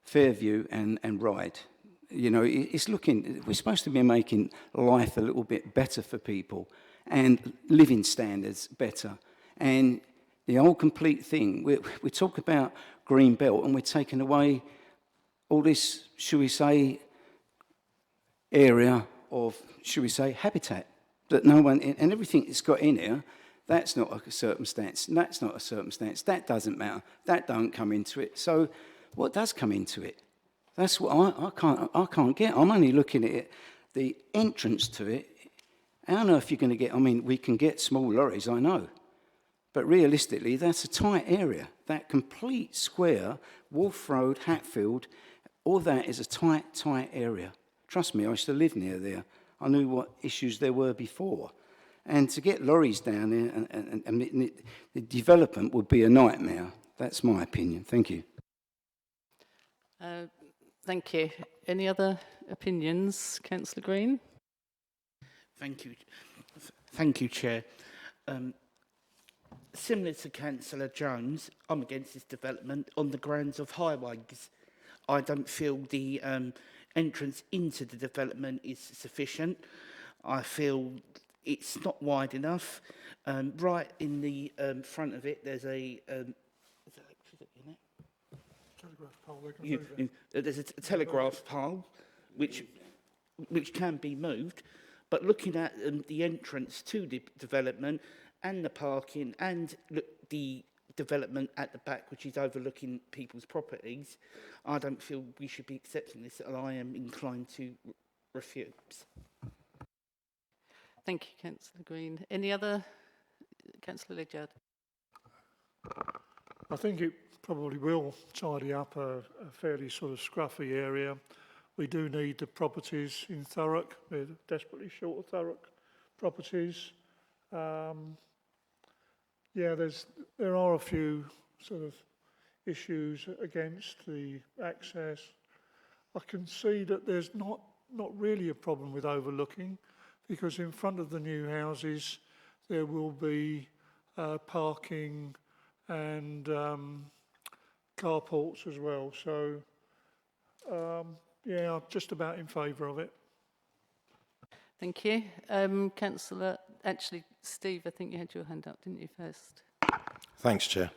Fairview and Ryde. You know, it's looking, we're supposed to be making life a little bit better for people and living standards better. And the whole complete thing, we talk about green belt and we're taking away all this, should we say, area of, should we say, habitat that no one, and everything it's got in here, that's not a circumstance, and that's not a circumstance, that doesn't matter, that don't come into it. So what does come into it? That's what I can't get. I'm only looking at it, the entrance to it. I don't know if you're going to get, I mean, we can get small lorries, I know. But realistically, that's a tight area. That complete square, Wolf Road, Hatfield, all that is a tight area. Trust me, I used to live near there. I knew what issues there were before. And to get lorries down there, and the development would be a nightmare. That's my opinion. Thank you. Thank you. Any other opinions? Councillor Green? Thank you. Thank you, Chair. Similar to Councillor Jones, I'm against this development on the grounds of highways. I don't feel the entrance into the development is sufficient. I feel it's not wide enough. Right in the front of it, there's a there's a telegraph pole which can be moved, but looking at the entrance to the development and the parking and the development at the back, which is overlooking people's properties, I don't feel we should be accepting this, and I am inclined to refuse. Thank you, Councillor Green. Any other? Councillor Ledyard. I think it probably will tidy up a fairly sort of scruffy area. We do need the properties in Thurrock. We're desperately short of Thurrock properties. Yeah, there are a few sort of issues against the access. I can see that there's not really a problem with overlooking, because in front of the new houses there will be parking and carports as well. So, yeah, I'm just about in favour of it. Thank you. Councillor, actually, Steve, I think you had your hand up, didn't you, first? Thanks, Chair.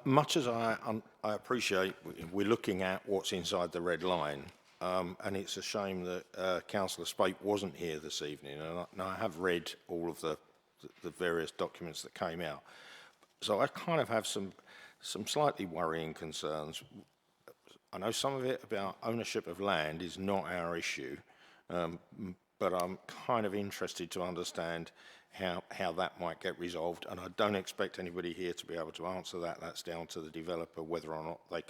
Much as I appreciate we're looking at what's inside the red line, and it's a shame that Councillor Spate wasn't here this evening, and I have read all of the various documents that came out. So I kind of have some slightly worrying concerns. I know some of it about ownership of land is not our issue, but I'm kind of interested to understand how that might get resolved, and I don't expect anybody here to be able to answer that. That's down to the developer whether or not they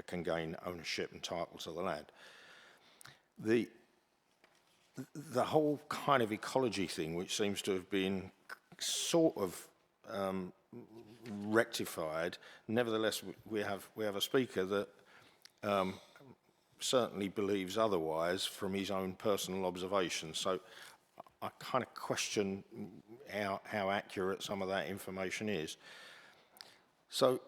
can gain ownership and title to the land. The whole kind of ecology thing, which seems to have been sort of rectified, nevertheless we have a speaker that certainly believes otherwise from his own personal observations. So I kind of question how accurate some of that information is. So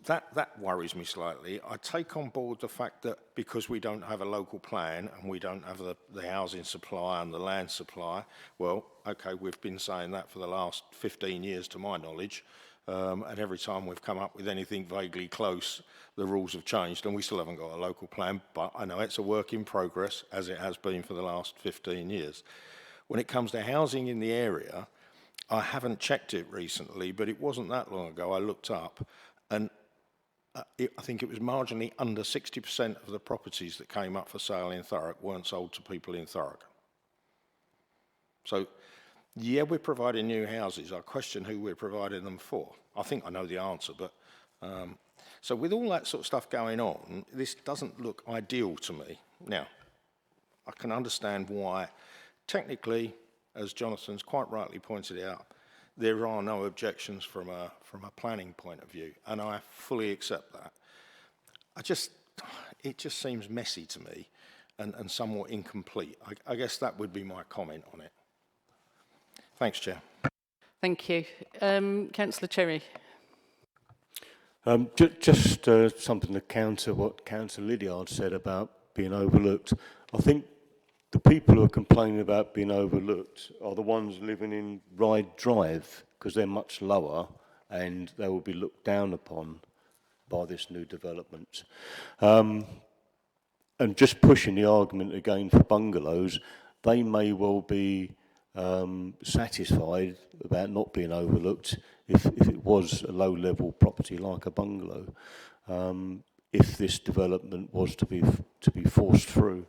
that worries me slightly. I take on board the fact that because we don't have a local plan and we don't have the housing supply and the land supply, well, okay, we've been saying that for the last 15 years to my knowledge, and every time we've come up with anything vaguely close, the rules have changed and we still haven't got a local plan, but I know it's a work in progress, as it has been for the last 15 years. When it comes to housing in the area, I haven't checked it recently, but it wasn't that long ago I looked up, and I think it was marginally under 60% of the properties that came up for sale in Thurrock weren't sold to people in Thurrock. So, yeah, we're providing new houses. I question who we're providing them for. I think I know the answer, but so with all that sort of stuff going on, this doesn't look ideal to me. Now, I can understand why, technically, as Jonathan's quite rightly pointed out, there are no objections from a planning point of view, and I fully accept that. It just seems messy to me and somewhat incomplete. I guess that would be my comment on it. Thanks, Chair. Thank you. Councillor Cherry. Just something to counter what Councillor Lydiard said about being overlooked. I think the people who are complaining about being overlooked are the ones living in Ryde Drive, because they're much lower and they will be looked down upon by this new development. And just pushing the argument again for bungalows, they may well be satisfied about not being overlooked if it was a low-level property like a bungalow, if this development was to be forced through.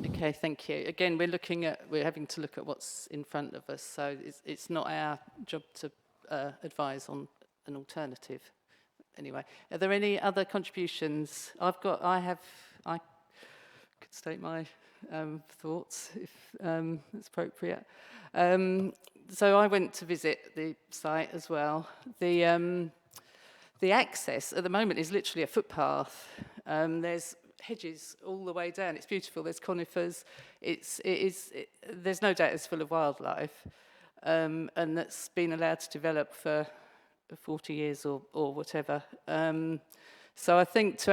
Okay, thank you. Again, we're having to look at what's in front of us, so it's not our job to advise on an alternative. Anyway, are there any other contributions? I could state my thoughts if it's appropriate. So I went to visit the site as well. The access at the moment is literally a footpath. There's hedges all the way down. It's beautiful. There's conifers. There's no doubt it's full of wildlife, and that's been allowed to develop for 40 years or whatever. So I think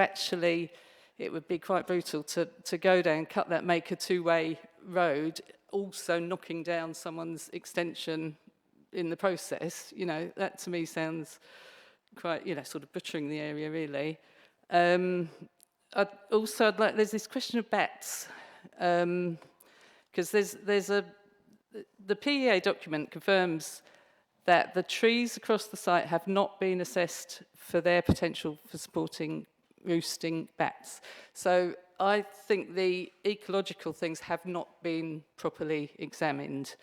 it would be quite brutal to go down, cut that, make a two-way road, also knocking down someone's extension in the process. You know, that to me sounds quite, sort of butchering the area, really. There's this question of bats, because the PEA document confirms that the trees across the site have not been assessed for their potential for supporting roosting bats. So I think the ecological things have not been properly examined.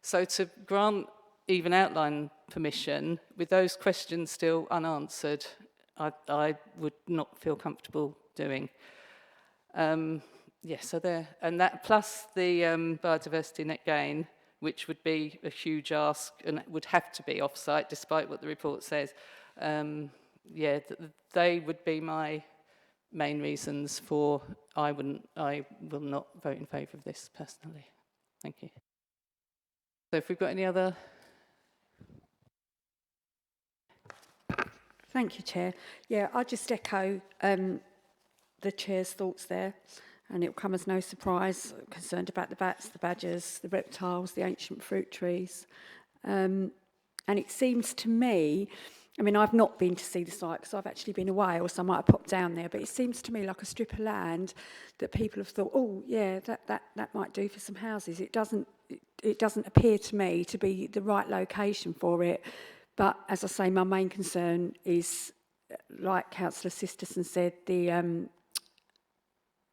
So to grant even outline permission with those questions still unanswered, I would not feel comfortable doing. So there, and that plus the biodiversity net gain, which would be a huge ask and would have to be off-site despite what the report says. yeah, they would be my main reasons for I will not vote in favour of this personally. Thank you. So if we've got any other... Thank you, Chair. Yeah, I'll just echo the Chair's thoughts there, and it will come as no surprise, concerned about the bats, the badgers, the reptiles, the ancient fruit trees. And it seems to me, I mean, I've not been to see the site because I've actually been away, or so I might have popped down there, but it seems to me like a strip of land that people have thought, oh, yeah, that might do for some houses. It doesn't appear to me to be the right location for it. But as I say, my main concern is, like Councillor Sisterson said, the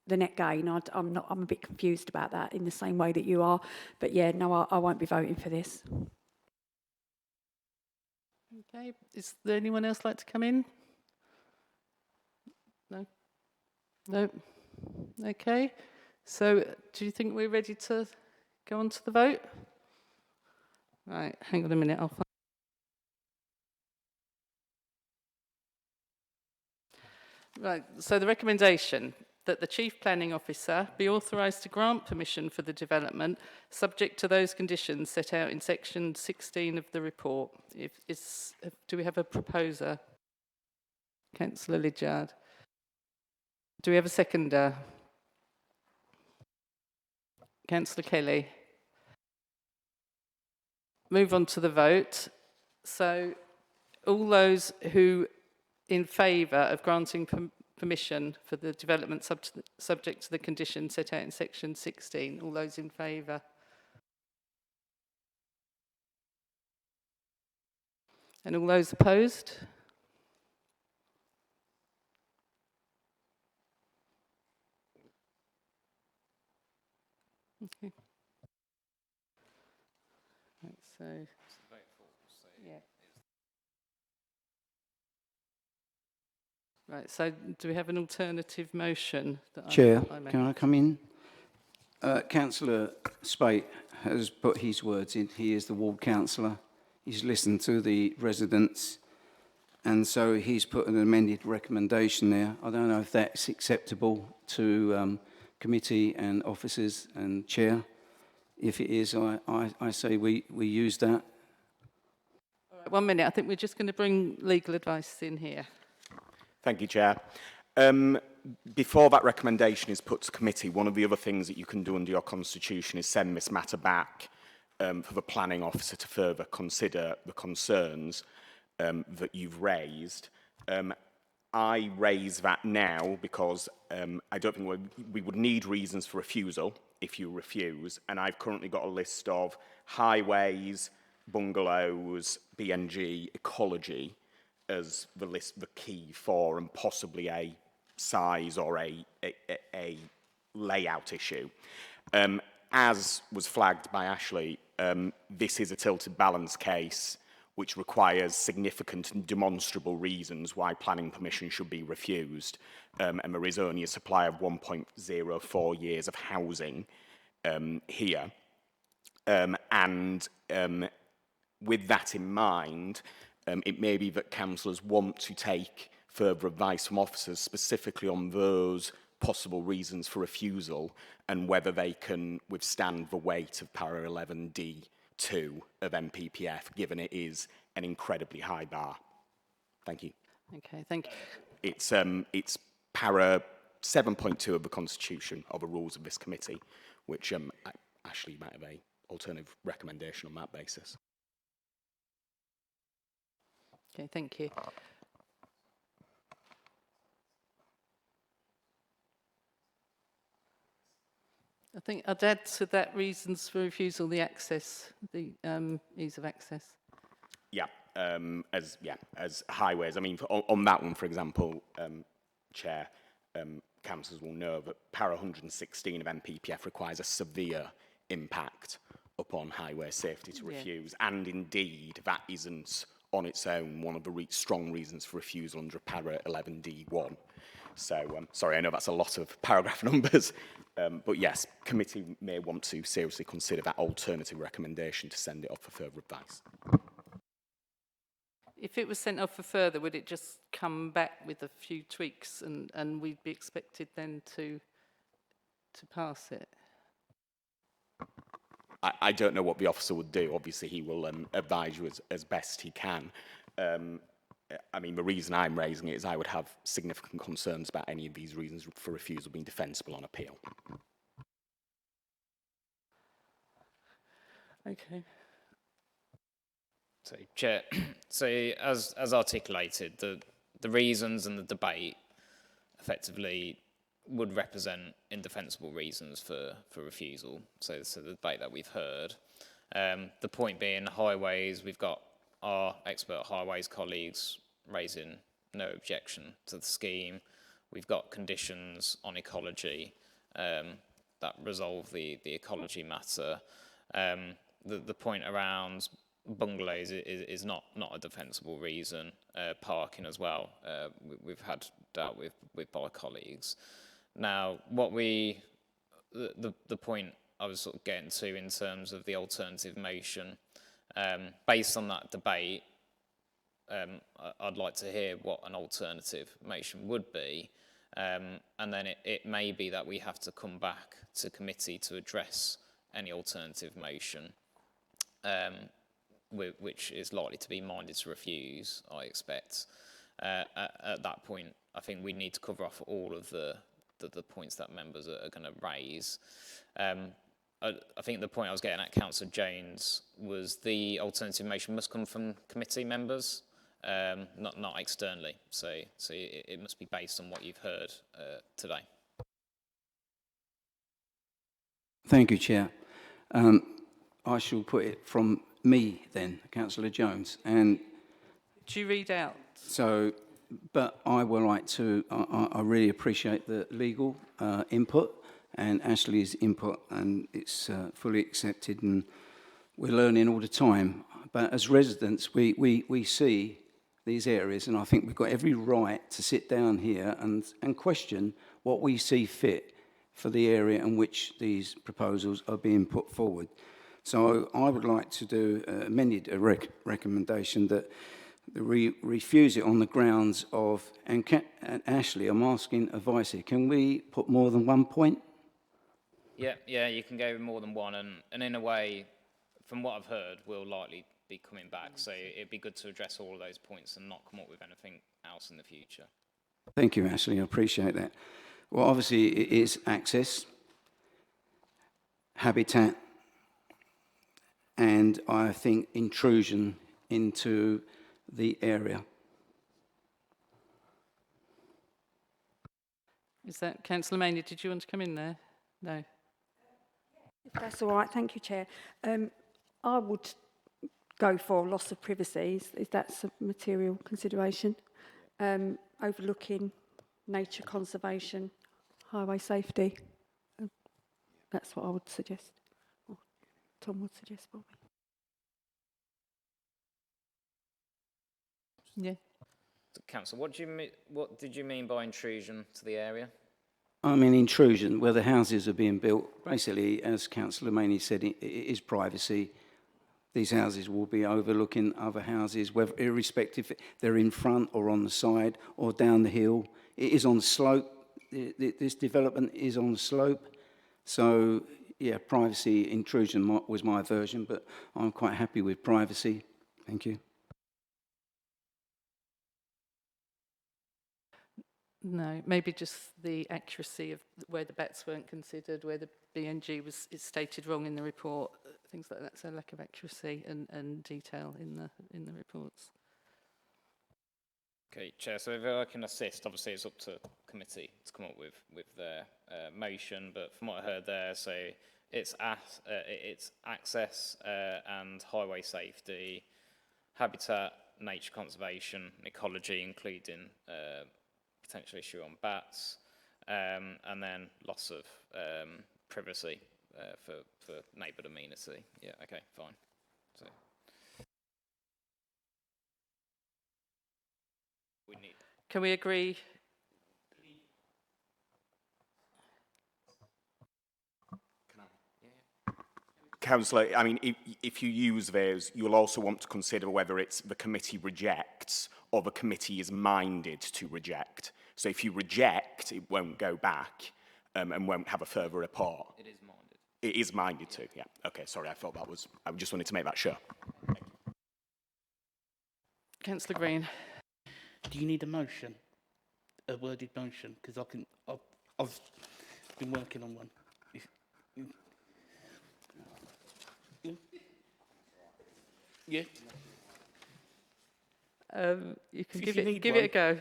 net gain. I'm a bit confused about that in the same way that you are. But yeah, no, I won't be voting for this. Okay, is there anyone else like to come in? No? No? Okay, so do you think we're ready to go on to the vote? Right, hang on a minute, I'll find... Right, so the recommendation that the Chief Planning Officer be authorised to grant permission for the development subject to those conditions set out in section 16 of the report. Do we have a proposer? Councillor Lydiard. Do we have a seconder? Councillor Kelly. Move on to the vote. So all those who in favour of granting permission for the development subject to the conditions set out in section 16. All those in favour? And all those opposed? Okay. Right, so... Yeah. Right, so do we have an alternative motion? Chair, can I come in? Councillor Spate has put his words in. He is the ward councillor. He's listened to the residents, and so he's put an amended recommendation there. I don't know if that's acceptable to committee and officers and chair. If it is, I say we use that. All right, 1 minute, I think we're just going to bring legal advice in here. Thank you, Chair. Before that recommendation is put to committee, one of the other things that you can do under your constitution is send this matter back for the planning officer to further consider the concerns that you've raised. I raise that now because I don't think we would need reasons for refusal if you refuse, and I've currently got a list of highways, bungalows, BNG, ecology, as the key for, and possibly a size or a layout issue. As was flagged by Ashley, this is a tilted balance case which requires significant and demonstrable reasons why planning permission should be refused. And there is only a supply of 1.04 years of housing here. With that in mind, it may be that councillors want to take further advice from officers specifically on those possible reasons for refusal and whether they can withstand the weight of para 11D2 of MPPF, given it is an incredibly high bar. Thank you. Okay, thank you. It's para 7.2 of the Constitution, of the rules of this committee, which Ashley might have an alternative recommendation on that basis. Okay, thank you. I think I'd add to that reasons for refusal the access, the ease of access. Yeah, as highways. I mean, on that one, for example, Chair, councillors will know that para 116 of MPPF requires a severe impact upon highway safety to refuse, and indeed that isn't on its own one of the strong reasons for refusal under para 11D1. So, sorry, I know that's a lot of paragraph numbers, but yes, committee may want to seriously consider that alternative recommendation to send it off for further advice. If it was sent off for further, would it just come back with a few tweaks and we'd be expected then to pass it? I don't know what the officer would do. Obviously, he will advise you as best he can. I mean, the reason I'm raising it is I would have significant concerns about any of these reasons for refusal being defensible on appeal. Okay. So, Chair, so as articulated, the reasons and the debate effectively would represent indefensible reasons for refusal. So the debate that we've heard. The point being, highways, we've got our expert highways colleagues raising no objection to the scheme. We've got conditions on ecology that resolve the ecology matter. The point around bungalows is not a defensible reason. Parking as well, we've had dealt with by colleagues. Now, the point I was sort of getting to in terms of the alternative motion, based on that debate, I'd like to hear what an alternative motion would be, and then it may be that we have to come back to committee to address any alternative motion, which is likely to be minded to refuse, I expect. At that point, I think we need to cover off all of the points that members are going to raise. I think the point I was getting at, Councillor Jones, was the alternative motion must come from committee members, not externally. So it must be based on what you've heard today. Thank you, Chair. I shall put it from me then, Councillor Jones. And do you read out? So, but I would like to, I really appreciate the legal input and Ashley's input, and it's fully accepted, and we're learning all the time. But as residents, we see these areas, and I think we've got every right to sit down here and question what we see fit for the area in which these proposals are being put forward. So I would like to do amended a recommendation that refuse it on the grounds of, and Ashley, I'm asking advice here, can we put more than 1 point? Yeah, you can go with more than one, and in a way, from what I've heard, we'll likely be coming back, so it'd be good to address all of those points and not come up with anything else in the future. Thank you, Ashley, I appreciate that. Well, obviously it is access, habitat, and I think intrusion into the area. Is that Councillor Maney? Did you want to come in there? No. If that's all right, thank you, Chair. I would go for loss of privacy, if that's a material consideration. Overlooking nature conservation, highway safety. That's what I would suggest. Or Tom would suggest, probably. Yeah. Councillor, what did you mean by intrusion to the area? I mean intrusion, where the houses are being built. Basically, as Councillor Maney said, it is privacy. These houses will be overlooking other houses, whether irrespective they're in front or on the side or down the hill. It is on the slope. This development is on the slope. So, yeah, privacy intrusion was my version, but I'm quite happy with privacy. Thank you. No, maybe just the accuracy of where the bets weren't considered, where the BNG is stated wrong in the report, things like that. So lack of accuracy and detail in the reports. Okay, Chair. So if I can assist, obviously it's up to committee to come up with their motion. But from what I heard there, so it's access and highway safety, habitat, nature conservation, ecology, including potential issue on bats, and then loss of privacy for neighbourhood amenity. Yeah, okay, fine. So we need. Can we agree? Councillor, I mean, if you use those, you'll also want to consider whether it's the committee rejects or the committee is minded to reject. So if you reject, it won't go back and won't have a further report. It is minded. It is minded to, yeah. Okay, sorry, I just wanted to make that sure. Councillor Green. Do you need a motion? A worded motion? Because I've been working on one. Yeah. You can If give you it need give one. it a go.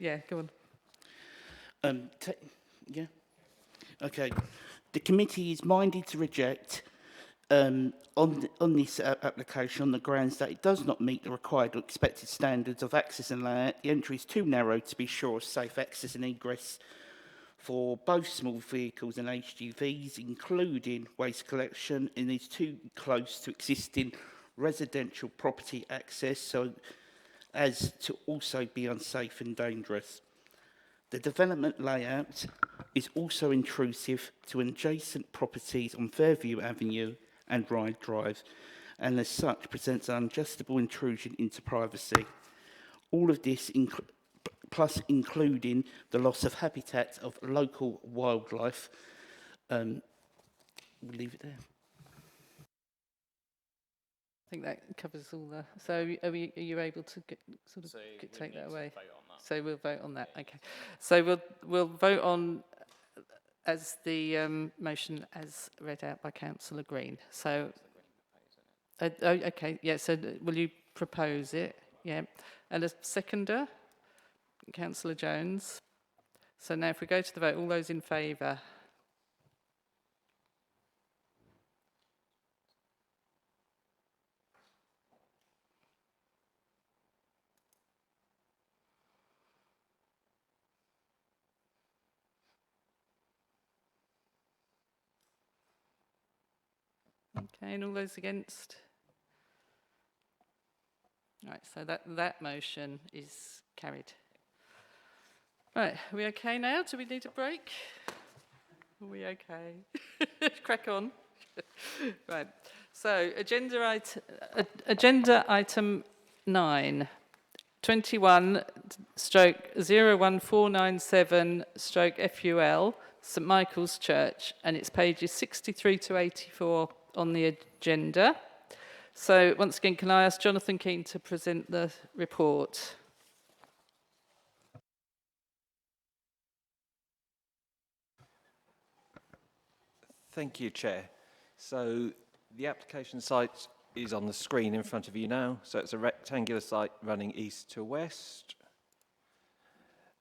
Yeah, go on. Yeah. Okay. The committee is minded to reject on this application on the grounds that it does not meet the required or expected standards of access and layout. The entry is too narrow to be sure of safe access and egress for both small vehicles and HGVs, including waste collection, and is too close to existing residential property access so as to also be unsafe and dangerous. The development layout is also intrusive to adjacent properties on Fairview Avenue and Ryde Drive, and as such presents an unjustifiable intrusion into privacy. All of this, plus including the loss of habitat of local wildlife, we'll leave it there. I think that covers all the. So are you able to take that away? So we'll vote on that. Okay. So we'll vote on as the motion as read out by Councillor Green. So okay. Yeah. So will you propose it? Yeah. And a seconder, Councillor Jones. So now if we go to the vote, all those in favour. Okay, and all those against? Right, so that motion is carried. Right, are we okay now? Do we need a break? Are we okay? Crack on. Right, so agenda item 9, 21/01497/FUL, St Michael's Church, and it's pages 63 to 84 on the agenda. So once again, can I ask Jonathan Keane to present the report? Thank you, Chair. So the application site is on the screen in front of you now. So it's a rectangular site running east to west.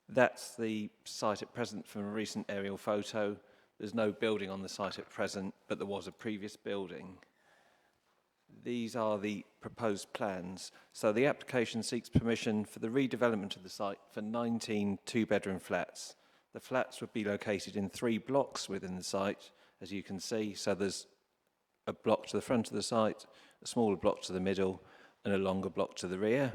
That's the site at present from a recent aerial photo. There's no building on the site at present, but there was a previous building. These are the proposed plans. So the application seeks permission for the redevelopment of the site for 19 two-bedroom flats. The flats would be located in 3 blocks within the site, as you can see. So there's a block to the front of the site, a smaller block to the middle, and a longer block to the rear.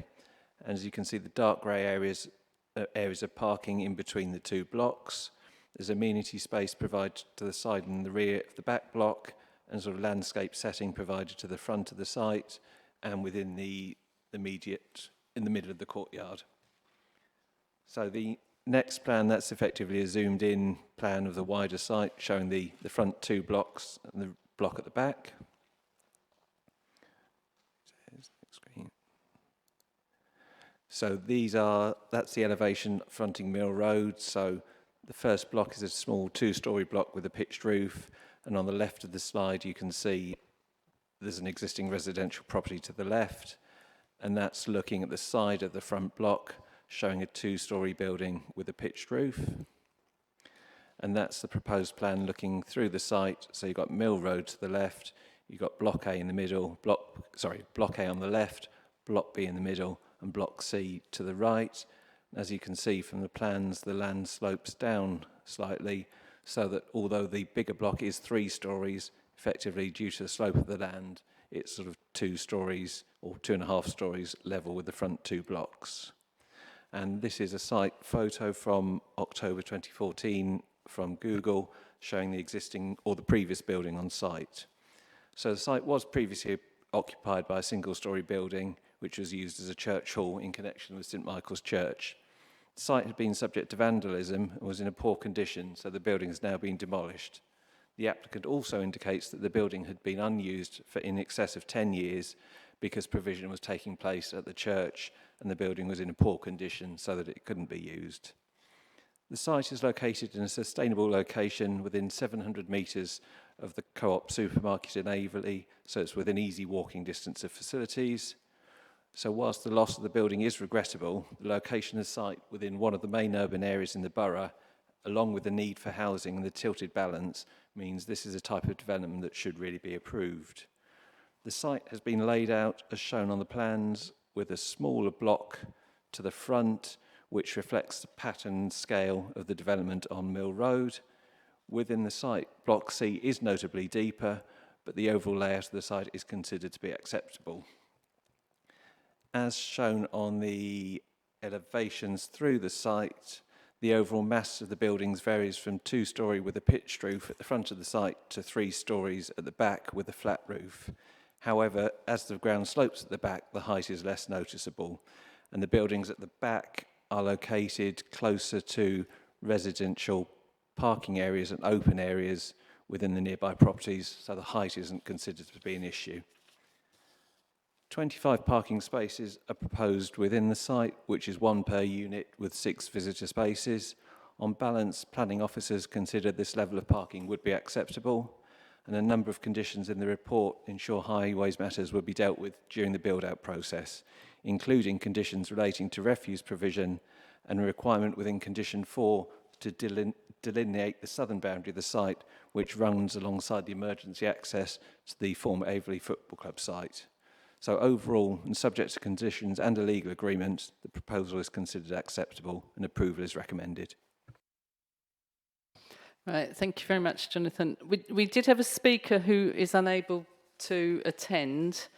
And as you can see, the dark grey areas of parking in between the 2 blocks. There's amenity space provided to the side and the rear of the back block, and sort of landscape setting provided to the front of the site and within the immediate, in the middle of the courtyard. So the next plan, that's effectively a zoomed in plan of the wider site, showing the front 2 blocks and the block at the back. So that's the elevation fronting Mill Road. So the first block is a small 2-storey block with a pitched roof, and on the left of the slide you can see there's an existing residential property to the left, and that's looking at the side of the front block, showing a 2-storey building with a pitched roof. And that's the proposed plan looking through the site. So you've got Mill Road to the left, you've got Block A in the middle, Block A on the left, Block B in the middle, and Block C to the right. As you can see from the plans, the land slopes down slightly, so that although the bigger block is 3 stories, effectively due to the slope of the land, it's sort of 2 stories or 2.5 stories level with the front 2 blocks. And this is a site photo from October 2014 from Google, showing the existing or the previous building on site. So the site was previously occupied by a single-storey building which was used as a church hall in connection with St Michael's Church. The site had been subject to vandalism and was in a poor condition, so the building has now been demolished. The applicant also indicates that the building had been unused for in excess of 10 years because provision was taking place at the church and the building was in a poor condition so that it couldn't be used. The site is located in a sustainable location within 700 metres of the Co-op supermarket in Averley, so it's within easy walking distance of facilities. So whilst the loss of the building is regrettable, the location of the site within one of the main urban areas in the borough, along with the need for housing and the tilted balance, means this is a type of development that should really be approved. The site has been laid out as shown on the plans with a smaller block to the front, which reflects the pattern and scale of the development on Mill Road. Within the site, Block C is notably deeper, but the overall layout of the site is considered to be acceptable. As shown on the elevations through the site, the overall mass of the buildings varies from 2-storey with a pitched roof at the front of the site to 3 storeys at the back with a flat roof. However, as the ground slopes at the back, the height is less noticeable, and the buildings at the back are located closer to residential parking areas and open areas within the nearby properties, so the height isn't considered to be an issue. 25 parking spaces are proposed within the site, which is 1 per unit with 6 visitor spaces. On balance, planning officers considered this level of parking would be acceptable, and a number of conditions in the report ensure highways matters will be dealt with during the build-out process, including conditions relating to refuse provision and a requirement within condition 4 to delineate the southern boundary of the site, which runs alongside the emergency access to the former Averley Football Club site. So overall, and subject to conditions and a legal agreement, the proposal is considered acceptable and approval is recommended. Right, thank you very much, Jonathan. We did have a speaker who is unable to attend,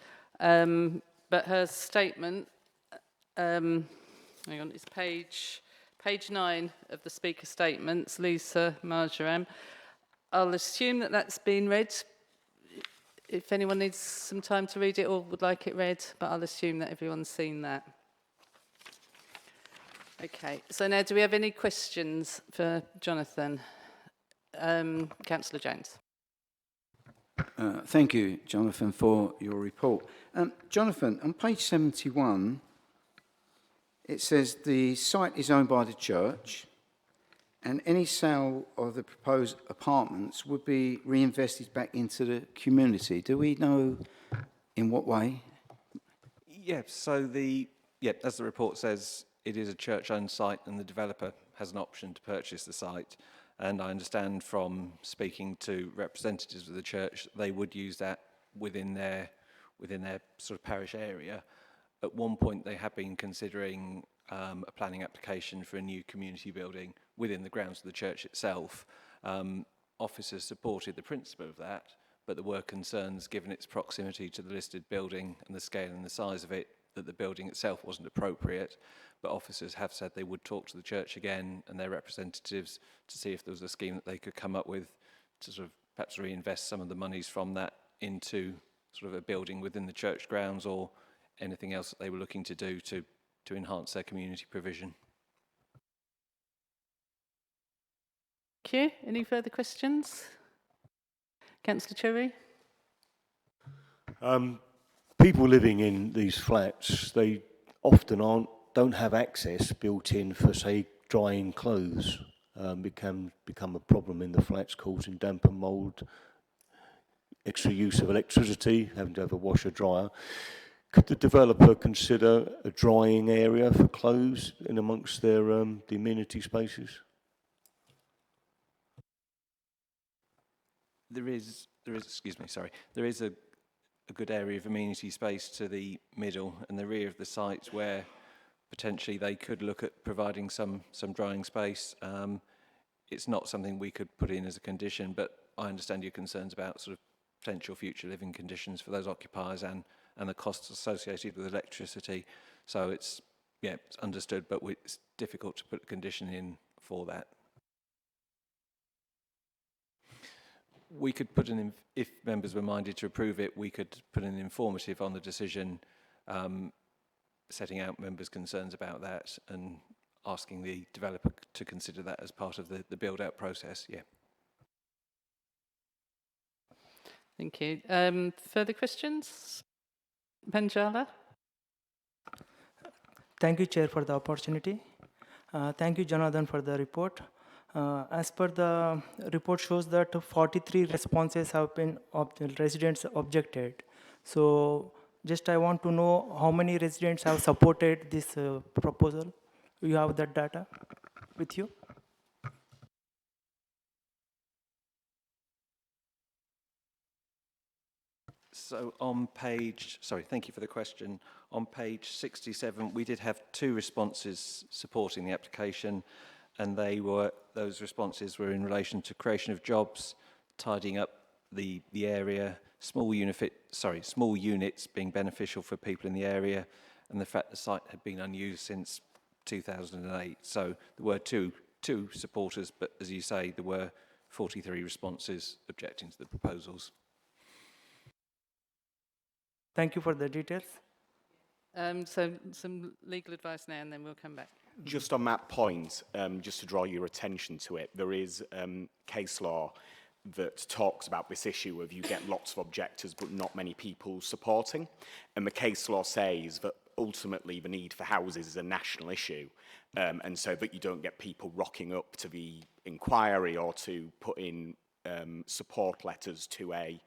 but her statement, hang on, it's page 9 of the speaker statements, Lisa Marjoram. I'll assume that that's been read. If anyone needs some time to read it or would like it read, but I'll assume that everyone's seen that. Okay, so now do we have any questions for Jonathan? Councillor Jones. Thank you, Jonathan, for your report. Jonathan, on page 71, it says the site is owned by the church and any sale of the proposed apartments would be reinvested back into the community. Do we know in what way? Yeah, so as the report says, it is a church-owned site and the developer has an option to purchase the site. And I understand from speaking to representatives of the church, they would use that within their sort of parish area. At one point, they have been considering a planning application for a new community building within the grounds of the church itself. Officers supported the principle of that, but there were concerns given its proximity to the listed building and the scale and the size of it that the building itself wasn't appropriate. But officers have said they would talk to the church again and their representatives to see if there was a scheme that they could come up with to sort of perhaps reinvest some of the monies from that into sort of a building within the church grounds or anything else that they were looking to do to enhance their community provision. Thank you. Any further questions? Councillor Cherry? People living in these flats, they often don't have access built in for, say, drying clothes. Become a problem in the flats, causing damp and mould, extra use of electricity, having to have a washer dryer. Could the developer consider a drying area for clothes in amongst their the amenity spaces? There is a good area of amenity space to the middle and the rear of the site where potentially they could look at providing some drying space. It's not something we could put in as a condition, but I understand your concerns about sort of potential future living conditions for those occupiers and the costs associated with electricity. So it's understood, but it's difficult to put a condition in for that. We could put if members were minded to approve it, we could put an informative on the decision, setting out members' concerns about that and asking the developer to consider that as part of the build-out process, yeah. Thank you. Further questions? Panjala? Thank you, Chair, for the opportunity. Thank you, Jonathan, for the report. As per the report shows that 43 responses have been residents objected. So just I want to know how many residents have supported this proposal. You have that data with you? So on page, sorry, thank you for the question. On page 67, we did have 2 responses supporting the application, and those responses were in relation to creation of jobs, tidying up the area, small units being beneficial for people in the area, and the fact the site had been unused since 2008. So there were two supporters, but as you say, there were 43 responses objecting to the proposals. Thank you for the details. So some legal advice now, and then we'll come back. Just on that point, just to draw your attention to it, there is case law that talks about this issue of you get lots of objectors but not many people supporting. And the case law says that ultimately the need for houses is a national issue, and so that you don't get people rocking up to the inquiry or to put in support letters to a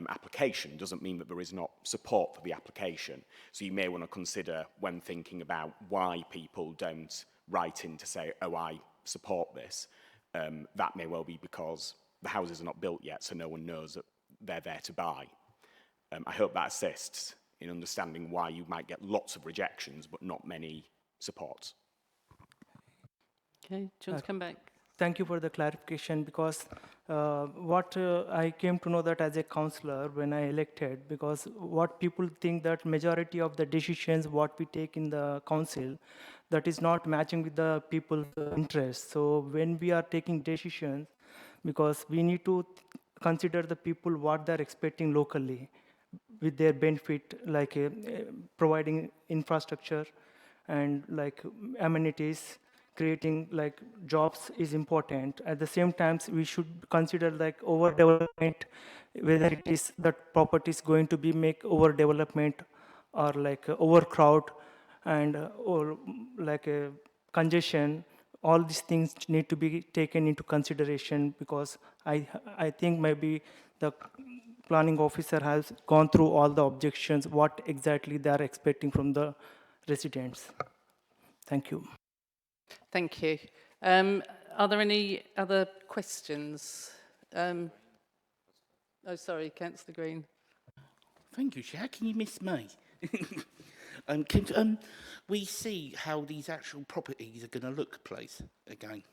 application doesn't mean that there is not support for the application. So you may want to consider when thinking about why people don't write in to say, oh, I support this. That may well be because the houses are not built yet, so no one knows that they're there to buy. I hope that assists in understanding why you might get lots of rejections but not many supports. Okay, do you want to come back? Thank you for the clarification, because what I came to know that as a councillor when I elected, because what people think that majority of the decisions what we take in the council, that is not matching with the people's interests. So when we are taking decisions, because we need to consider the people what they're expecting locally with their benefit, like providing infrastructure and like amenities, creating like jobs is important. At the same time, we should consider like overdevelopment, whether it is that property is going to be make overdevelopment or like overcrowd and or like a congestion. All these things need to be taken into consideration, because I think maybe the planning officer has gone through all the objections, what exactly they are expecting from the residents. Thank you. Thank you. Are there any other questions? Oh, sorry, Councillor Green. Thank you, Chair. How can you miss me? We see how these actual properties are going to look, please, again,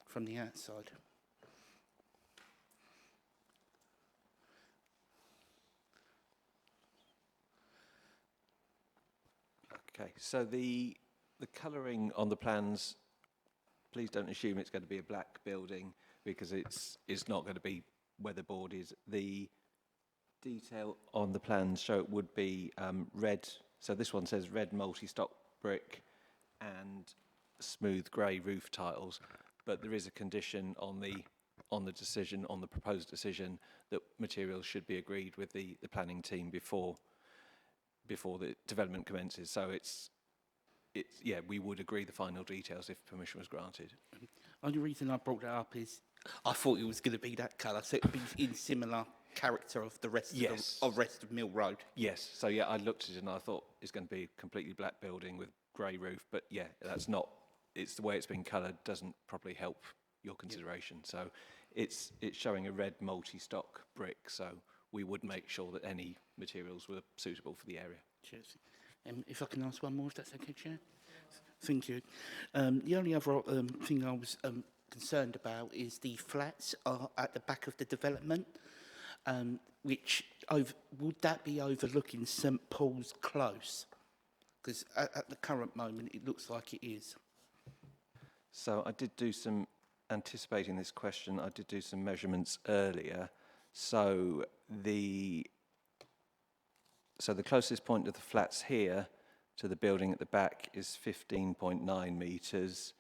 from the outside. Okay, so the colouring on the plans, please don't assume it's going to be a black building, because it's not going to be weatherboarded. The detail on the plans show it would be red. So this one says red multi-stock brick and smooth grey roof tiles, but there is a condition on the decision, on the proposed decision, that materials should be agreed with the planning team before the development commences. So it's yeah, we would agree the final details if permission was granted. Only reason I brought that up is I thought it was going to be that colour, so it would be in similar character of the rest of rest of Mill Road. Yes. So yeah, I looked at it and I thought it's going to be a completely black building with grey roof, but yeah, that's not. It's the way it's been coloured doesn't probably help your consideration. Yeah. So it's showing a red multi-stock brick. So we would make sure that any materials were suitable for the area. Cheers. If I can ask one more, if that's okay, Chair. Thank you. The only other thing I was concerned about is the flats are at the back of the development, which would that be overlooking St Paul's Close? Because at the current moment, it looks like it is. So I did do some anticipating this question, I did do some measurements earlier. So the closest point of the flats here to the building at the back is 15.9 metres.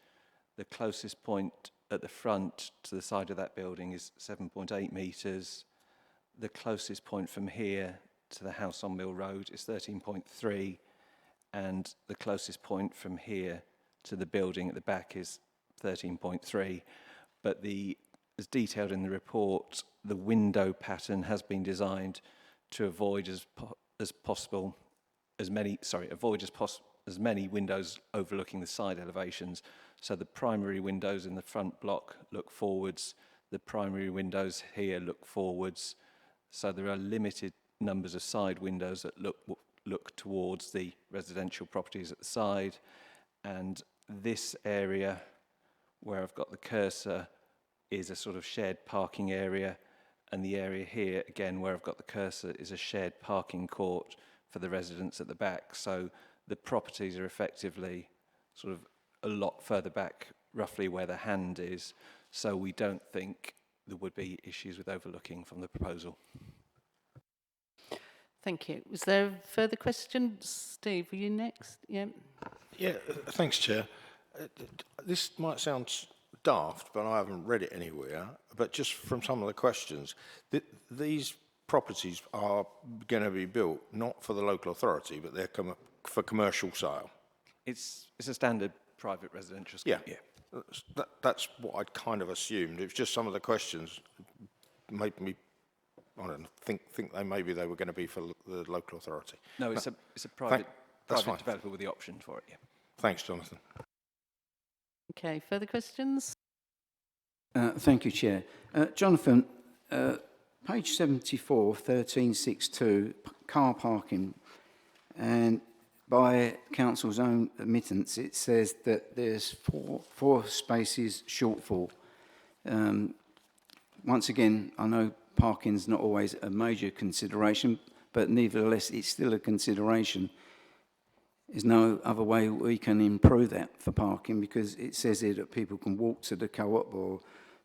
The closest point at the front to the side of that building is 7.8 metres. The closest point from here to the house on Mill Road is 13.3, and the closest point from here to the building at the back is 13.3. But as detailed in the report, the window pattern has been designed to avoid as many windows overlooking the side elevations. So the primary windows in the front block look forwards, the primary windows here look forwards. So there are limited numbers of side windows that look towards the residential properties at the side. And this area where I've got the cursor is a sort of shared parking area, and the area here, again, where I've got the cursor, is a shared parking court for the residents at the back. So the properties are effectively sort of a lot further back, roughly where the hand is. So we don't think there would be issues with overlooking from the proposal. Thank you. Was there further questions? Steve, were you next? Yeah. Yeah, thanks, Chair. This might sound daft, but I haven't read it anywhere. But just from some of the questions, these properties are going to be built not for the local authority, but they're for commercial sale. It's a standard private residential scheme. Yeah. That's what I'd kind of assumed. It was just some of the questions made me, I don't know, think maybe they were going to be for the local authority. No, it's a private developer with the option for it. Yeah. Thanks, Jonathan. Okay, further questions? Thank you, Chair. Jonathan, page 74, 1362, car parking, and by council's own admittance, it says that there's four spaces shortfall. Once again, I know parking's not always a major consideration, but nevertheless, it's still a consideration. There's no other way we can improve that for parking, because it says here that people can walk to the co-op, or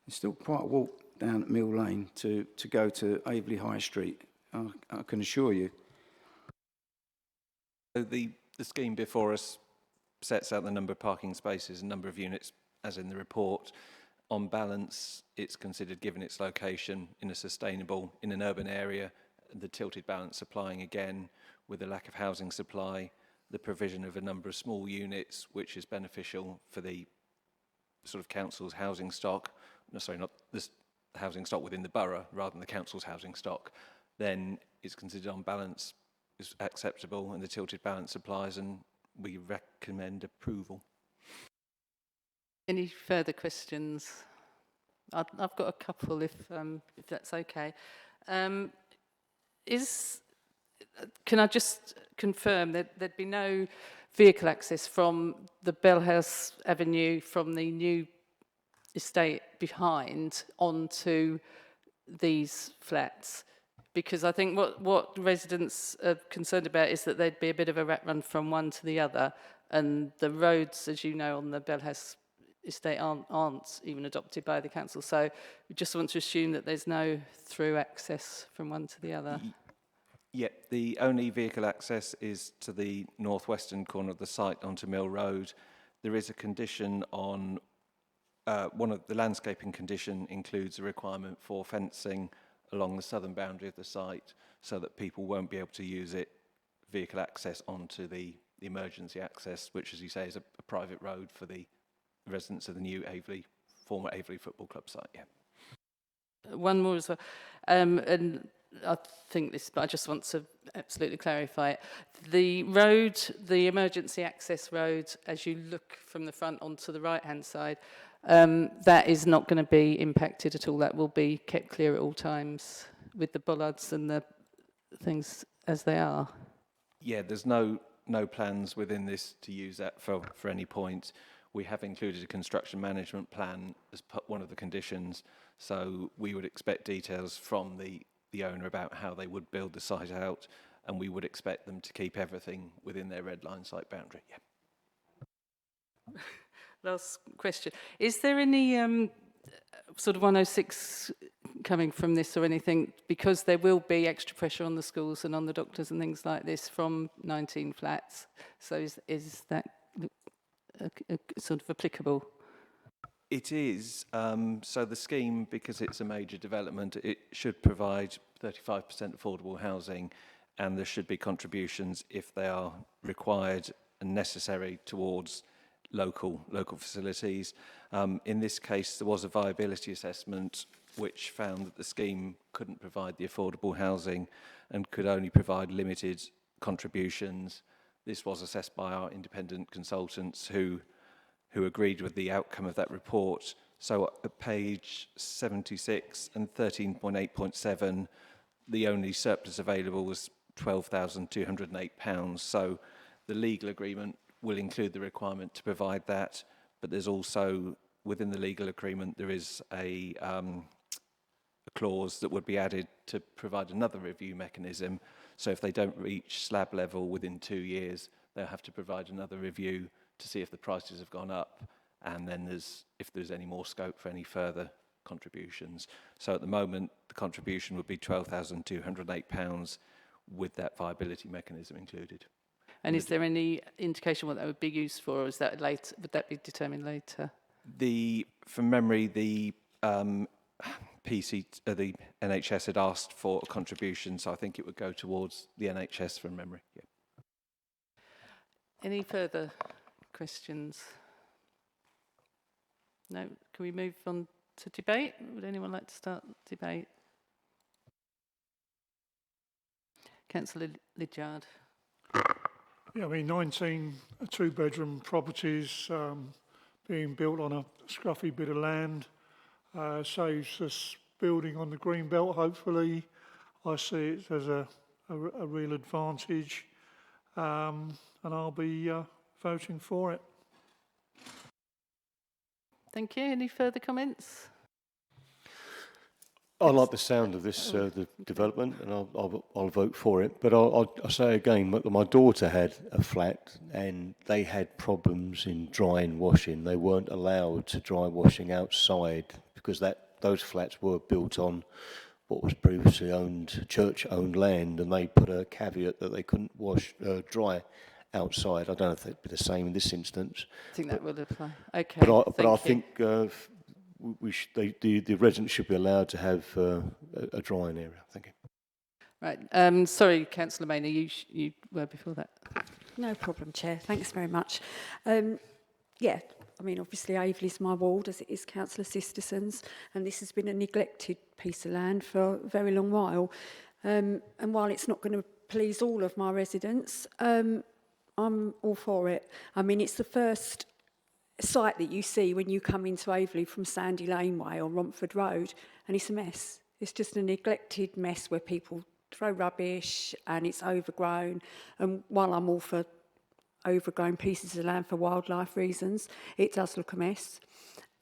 there's still quite a walk down at Mill Lane to go to Aveley High Street, I can assure you. So the scheme before us sets out the number of parking spaces and number of units, as in the report. On balance, it's considered, given its location in an urban area, the tilted balance applying again with the lack of housing supply, the provision of a number of small units, which is beneficial for the sort of council's housing stock, not this housing stock within the borough, rather than the council's housing stock, then it's considered on balance is acceptable, and the tilted balance applies, and we recommend approval. Any further questions? I've got a couple, if that's okay. Can I just confirm that there'd be no vehicle access from the Bellhouse Avenue, from the new estate behind, onto these flats? Because I think what residents are concerned about is that there'd be a bit of a rat run from one to the other, and the roads, as you know, on the Bellhouse estate aren't even adopted by the council. So we just want to assume that there's no through access from one to the other. Yeah, the only vehicle access is to the northwestern corner of the site onto Mill Road. There is a condition on, one of the landscaping condition includes a requirement for fencing along the southern boundary of the site, so that people won't be able to use it, vehicle access onto the emergency access, which, as you say, is a private road for the residents of the new former Aveley Football Club site. Yeah. One more as well, and I think this, but I just want to absolutely clarify it. The road, the emergency access road, as you look from the front onto the right-hand side, that is not going to be impacted at all. That will be kept clear at all times with the bollards and the things as they are. Yeah, there's no plans within this to use that for any point. We have included a construction management plan as one of the conditions, so we would expect details from the owner about how they would build the site out, and we would expect them to keep everything within their red line site boundary. Yeah. Last question. Is there any sort of 106 coming from this or anything, because there will be extra pressure on the schools and on the doctors and things like this from 19 flats. So is that sort of applicable? It is. So the scheme, because it's a major development, it should provide 35% affordable housing, and there should be contributions if they are required and necessary towards local facilities. In this case, there was a viability assessment which found that the scheme couldn't provide the affordable housing and could only provide limited contributions. This was assessed by our independent consultants who agreed with the outcome of that report. So at page 76 and 13.8.7, the only surplus available was £12,208. So the legal agreement will include the requirement to provide that, but there's also, within the legal agreement, there is a clause that would be added to provide another review mechanism. So if they don't reach slab level within 2 years, they'll have to provide another review to see if the prices have gone up, and then if there's any more scope for any further contributions. So at the moment, the contribution would be £12,208 with that viability mechanism included. And is there any indication what that would be used for, or is that later? Would that be determined later? From memory, the the NHS had asked for a contribution, so I think it would go towards the NHS from memory. Yeah. Any further questions? No? Can we move on to debate? Would anyone like to start debate? Councillor Lydiard. Yeah, I mean, 19 two-bedroom properties being built on a scruffy bit of land saves us building on the green belt, hopefully. I see it as a real advantage, and I'll be voting for it. Thank you. Any further comments? I like the sound of this the development, and I'll vote for it. But I'll say again, my daughter had a flat, and they had problems in drying washing. They weren't allowed to dry washing outside because those flats were built on what was previously church-owned land, and they put a caveat that they couldn't dry outside. I don't know if it'd be the same in this instance. I think that will apply. Okay. But I think the residents should be allowed to have a drying area. Thank you. Right. Sorry, Councillor Maynard, you were before that. No problem, Chair. Thanks very much. Yeah, I mean, obviously, Aveley's my ward, as it is Councillor Sisterson's, and this has been a neglected piece of land for a very long while. And while it's not going to please all of my residents, I'm all for it. I mean, it's the first site that you see when you come into Aveley from Sandy Laneway or Romford Road, and it's a mess. It's just a neglected mess where people throw rubbish and it's overgrown. And while I'm all for overgrown pieces of land for wildlife reasons, it does look a mess.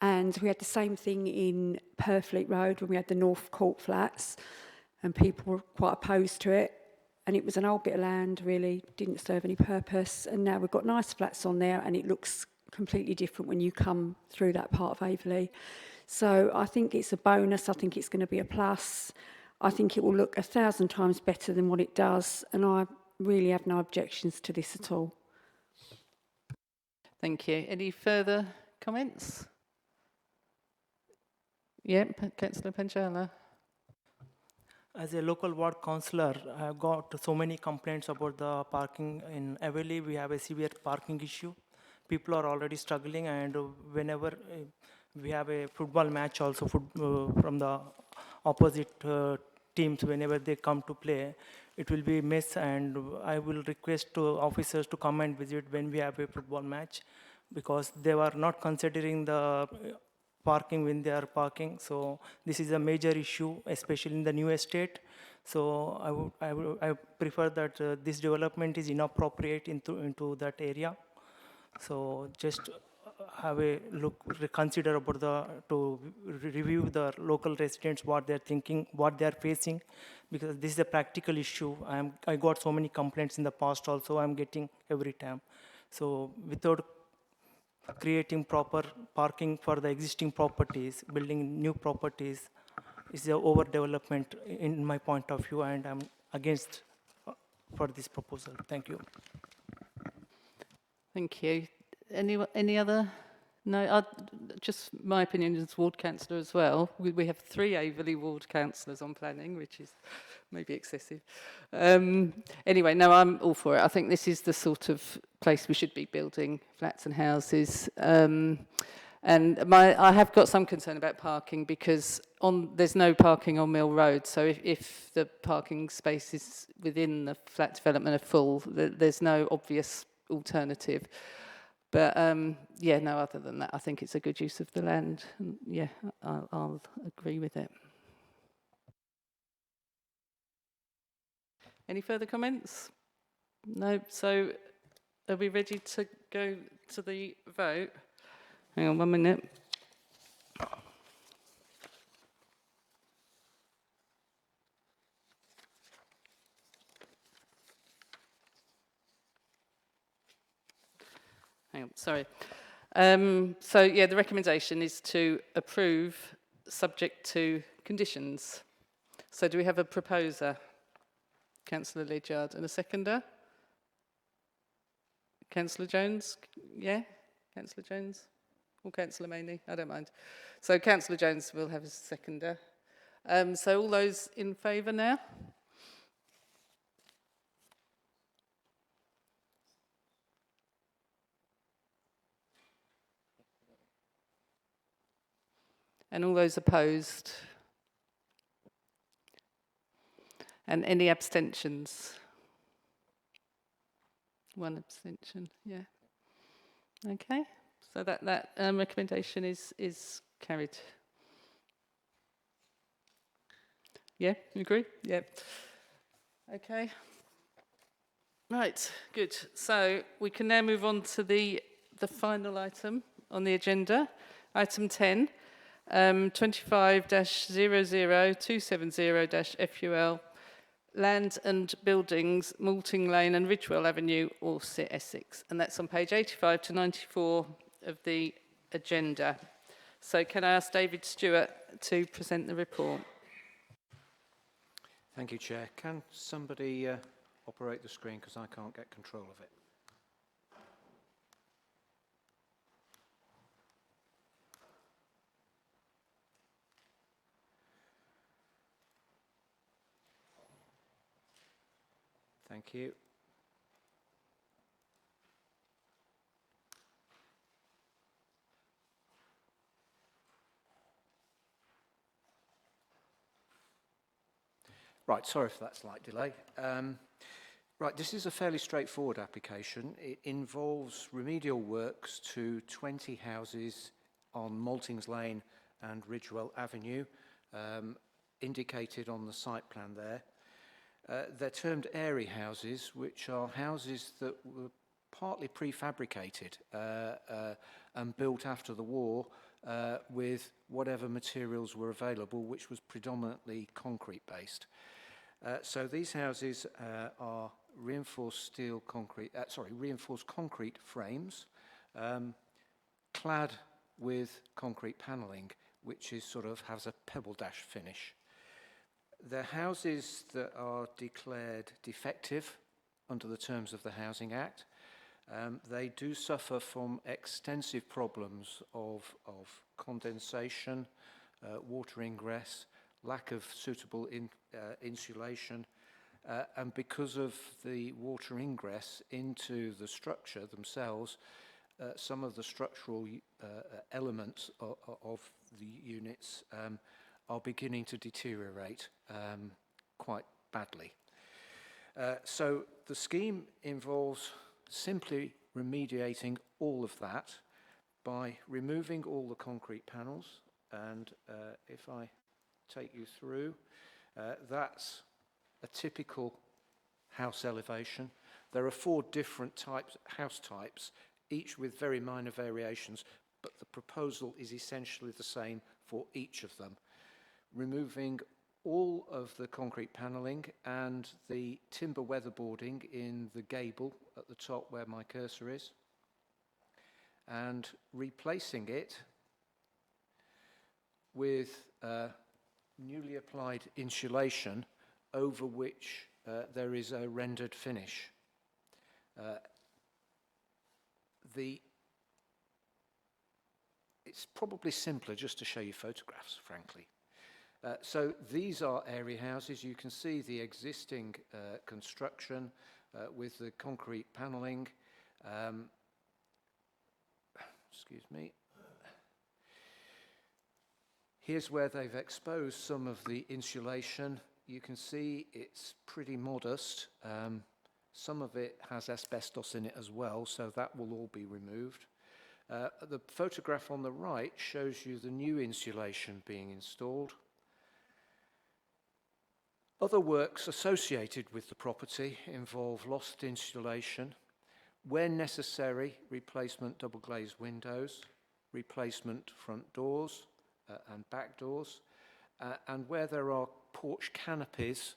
And we had the same thing in Purfleet Road when we had the North Court flats, and people were quite opposed to it. And it was an old bit of land, really, didn't serve any purpose. And now we've got nice flats on there, and it looks completely different when you come through that part of Aveley. So I think it's a bonus. I think it's going to be a plus. I think it will look 1,000 times better than what it does, and I really have no objections to this at all. Thank you. Any further comments? Yep, Councillor Panchala. As a local ward councillor, I've got so many complaints about the parking in Aveley. We have a severe parking issue. People are already struggling, and whenever we have a football match also from the opposite teams, whenever they come to play, it will be a mess, and I will request to officers to come and visit when we have a football match, because they are not considering the parking when they are parking. So this is a major issue, especially in the new estate. So I prefer that this development is inappropriate into that area. So just have a look, consider about to review the local residents, what they're thinking, what they're facing, because this is a practical issue. I got so many complaints in the past also, I'm getting every time. So without creating proper parking for the existing properties, building new properties is the overdevelopment in my point of view, and I'm against for this proposal. Thank you. Thank you. Any other? No, just my opinion as ward councillor as well. We have 3 Averley ward councillors on planning, which is maybe excessive. Anyway, no, I'm all for it. I think this is the sort of place we should be building flats and houses. And I have got some concern about parking because there's no parking on Mill Road. So if the parking spaces within the flat development are full, there's no obvious alternative. But yeah, no, other than that, I think it's a good use of the land. And yeah, I'll agree with it. Any further comments? No. So are we ready to go to the vote? Hang on 1 minute. Hang on, sorry. So yeah, the recommendation is to approve subject to conditions. So do we have a proposer? Councillor Lydiard, and a seconder? Councillor Jones? Yeah? Councillor Jones? Or Councillor Maney? I don't mind. So Councillor Jones will have a seconder. So all those in favour now? And all those opposed? And any abstentions? 1 abstention, yeah. Okay, so that recommendation is carried. Yeah, you agree? Yeah. Okay. Right, good. So we can now move on to the final item on the agenda, item 10, 25-00270-FUL, Land and Buildings, Malting Lane and Ridgewell Avenue, Orsett, Essex. And that's on page 85 to 94 of the agenda. So can I ask David Stewart to present the report? Thank you, Chair. Can somebody operate the screen because I can't get control of it? Thank you. Right, sorry for that slight delay. Right, this is a fairly straightforward application. It involves remedial works to 20 houses on Maltings Lane and Ridgewell Avenue, indicated on the site plan there. They're termed airy houses, which are houses that were partly prefabricated and built after the war with whatever materials were available, which was predominantly concrete-based. So these houses are reinforced concrete frames, clad with concrete panelling, which is has a pebble dash finish. They're houses that are declared defective under the terms of the Housing Act. They do suffer from extensive problems of condensation, water ingress, lack of suitable insulation, and because of the water ingress into the structure themselves, some of the structural elements of the units are beginning to deteriorate quite badly. So the scheme involves simply remediating all of that by removing all the concrete panels, and if I take you through, that's a typical house elevation. There are 4 different house types, each with very minor variations, but the proposal is essentially the same for each of them. Removing all of the concrete panelling and the timber weatherboarding in the gable at the top where my cursor is, and replacing it with newly applied insulation over which there is a rendered finish. It's probably simpler just to show you photographs, frankly. So these are area houses. You can see the existing construction with the concrete panelling. Excuse me. Here's where they've exposed some of the insulation. You can see it's pretty modest. Some of it has asbestos in it as well, so that will all be removed. The photograph on the right shows you the new insulation being installed. Other works associated with the property involve lost insulation, where necessary, replacement double glazed windows, replacement front doors and back doors, and where there are porch canopies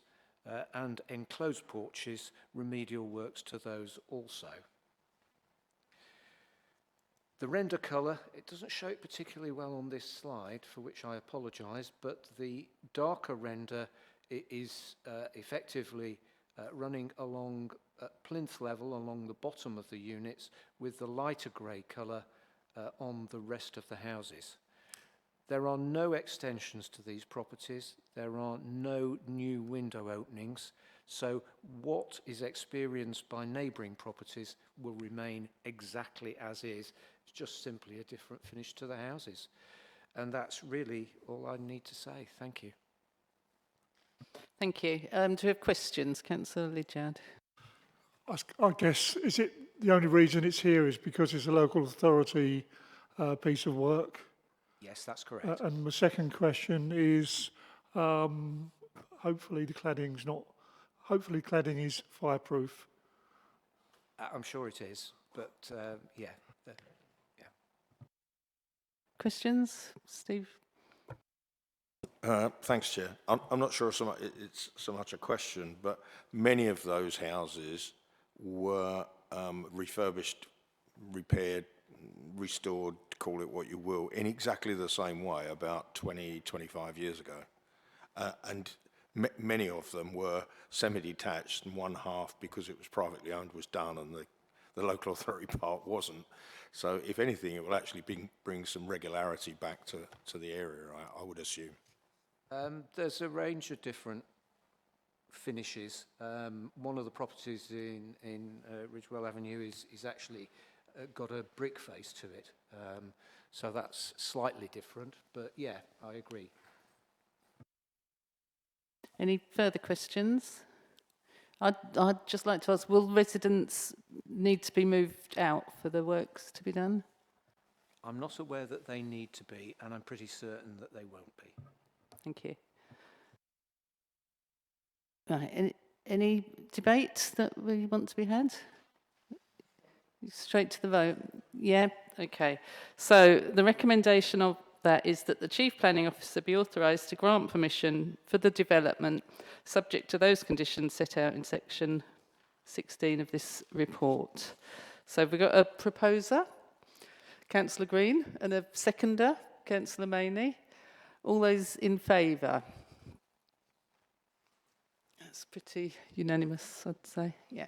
and enclosed porches, remedial works to those also. The render colour, it doesn't show it particularly well on this slide, for which I apologise, but the darker render is effectively running along plinth level along the bottom of the units, with the lighter grey colour on the rest of the houses. There are no extensions to these properties. There are no new window openings. So what is experienced by neighbouring properties will remain exactly as is. It's just simply a different finish to the houses. And that's really all I need to say. Thank you. Thank you. Do we have questions? Councillor Lidjard. I guess, is it the only reason it's here is because it's a local authority piece of work? Yes, that's correct. And my second question is, hopefully the cladding's not, hopefully cladding is fireproof. I'm sure it is, but yeah. Questions? Steve? Thanks, Chair. I'm not sure it's so much a question, but many of those houses were refurbished, repaired, restored, call it what you will, in exactly the same way about 20, 25 years ago. And many of them were semi-detached, and one half, because it was privately owned, was done, and the local authority part wasn't. So if anything, it will actually bring some regularity back to the area, I would assume. There's a range of different finishes. One of the properties in Ridgewell Avenue is actually got a brick face to it. So that's slightly different, but yeah, I agree. Any further questions? I'd just like to ask, will residents need to be moved out for the works to be done? I'm not aware that they need to be, and I'm pretty certain that they won't be. Thank you. Right, any debate that we want to be had? Straight to the vote. Yeah? Okay. So the recommendation of that is that the Chief Planning Officer be authorised to grant permission for the development subject to those conditions set out in section 16 of this report. So we've got a proposer, Councillor Green, and a seconder, Councillor Maney. All those in favour? That's pretty unanimous, I'd say. Yeah.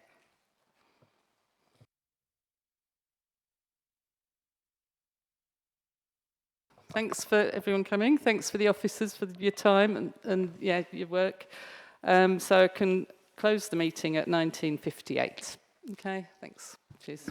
Thanks for everyone coming. Thanks for the officers for your time and yeah, your work. So I can close the meeting at 19:58. Okay, thanks. Cheers.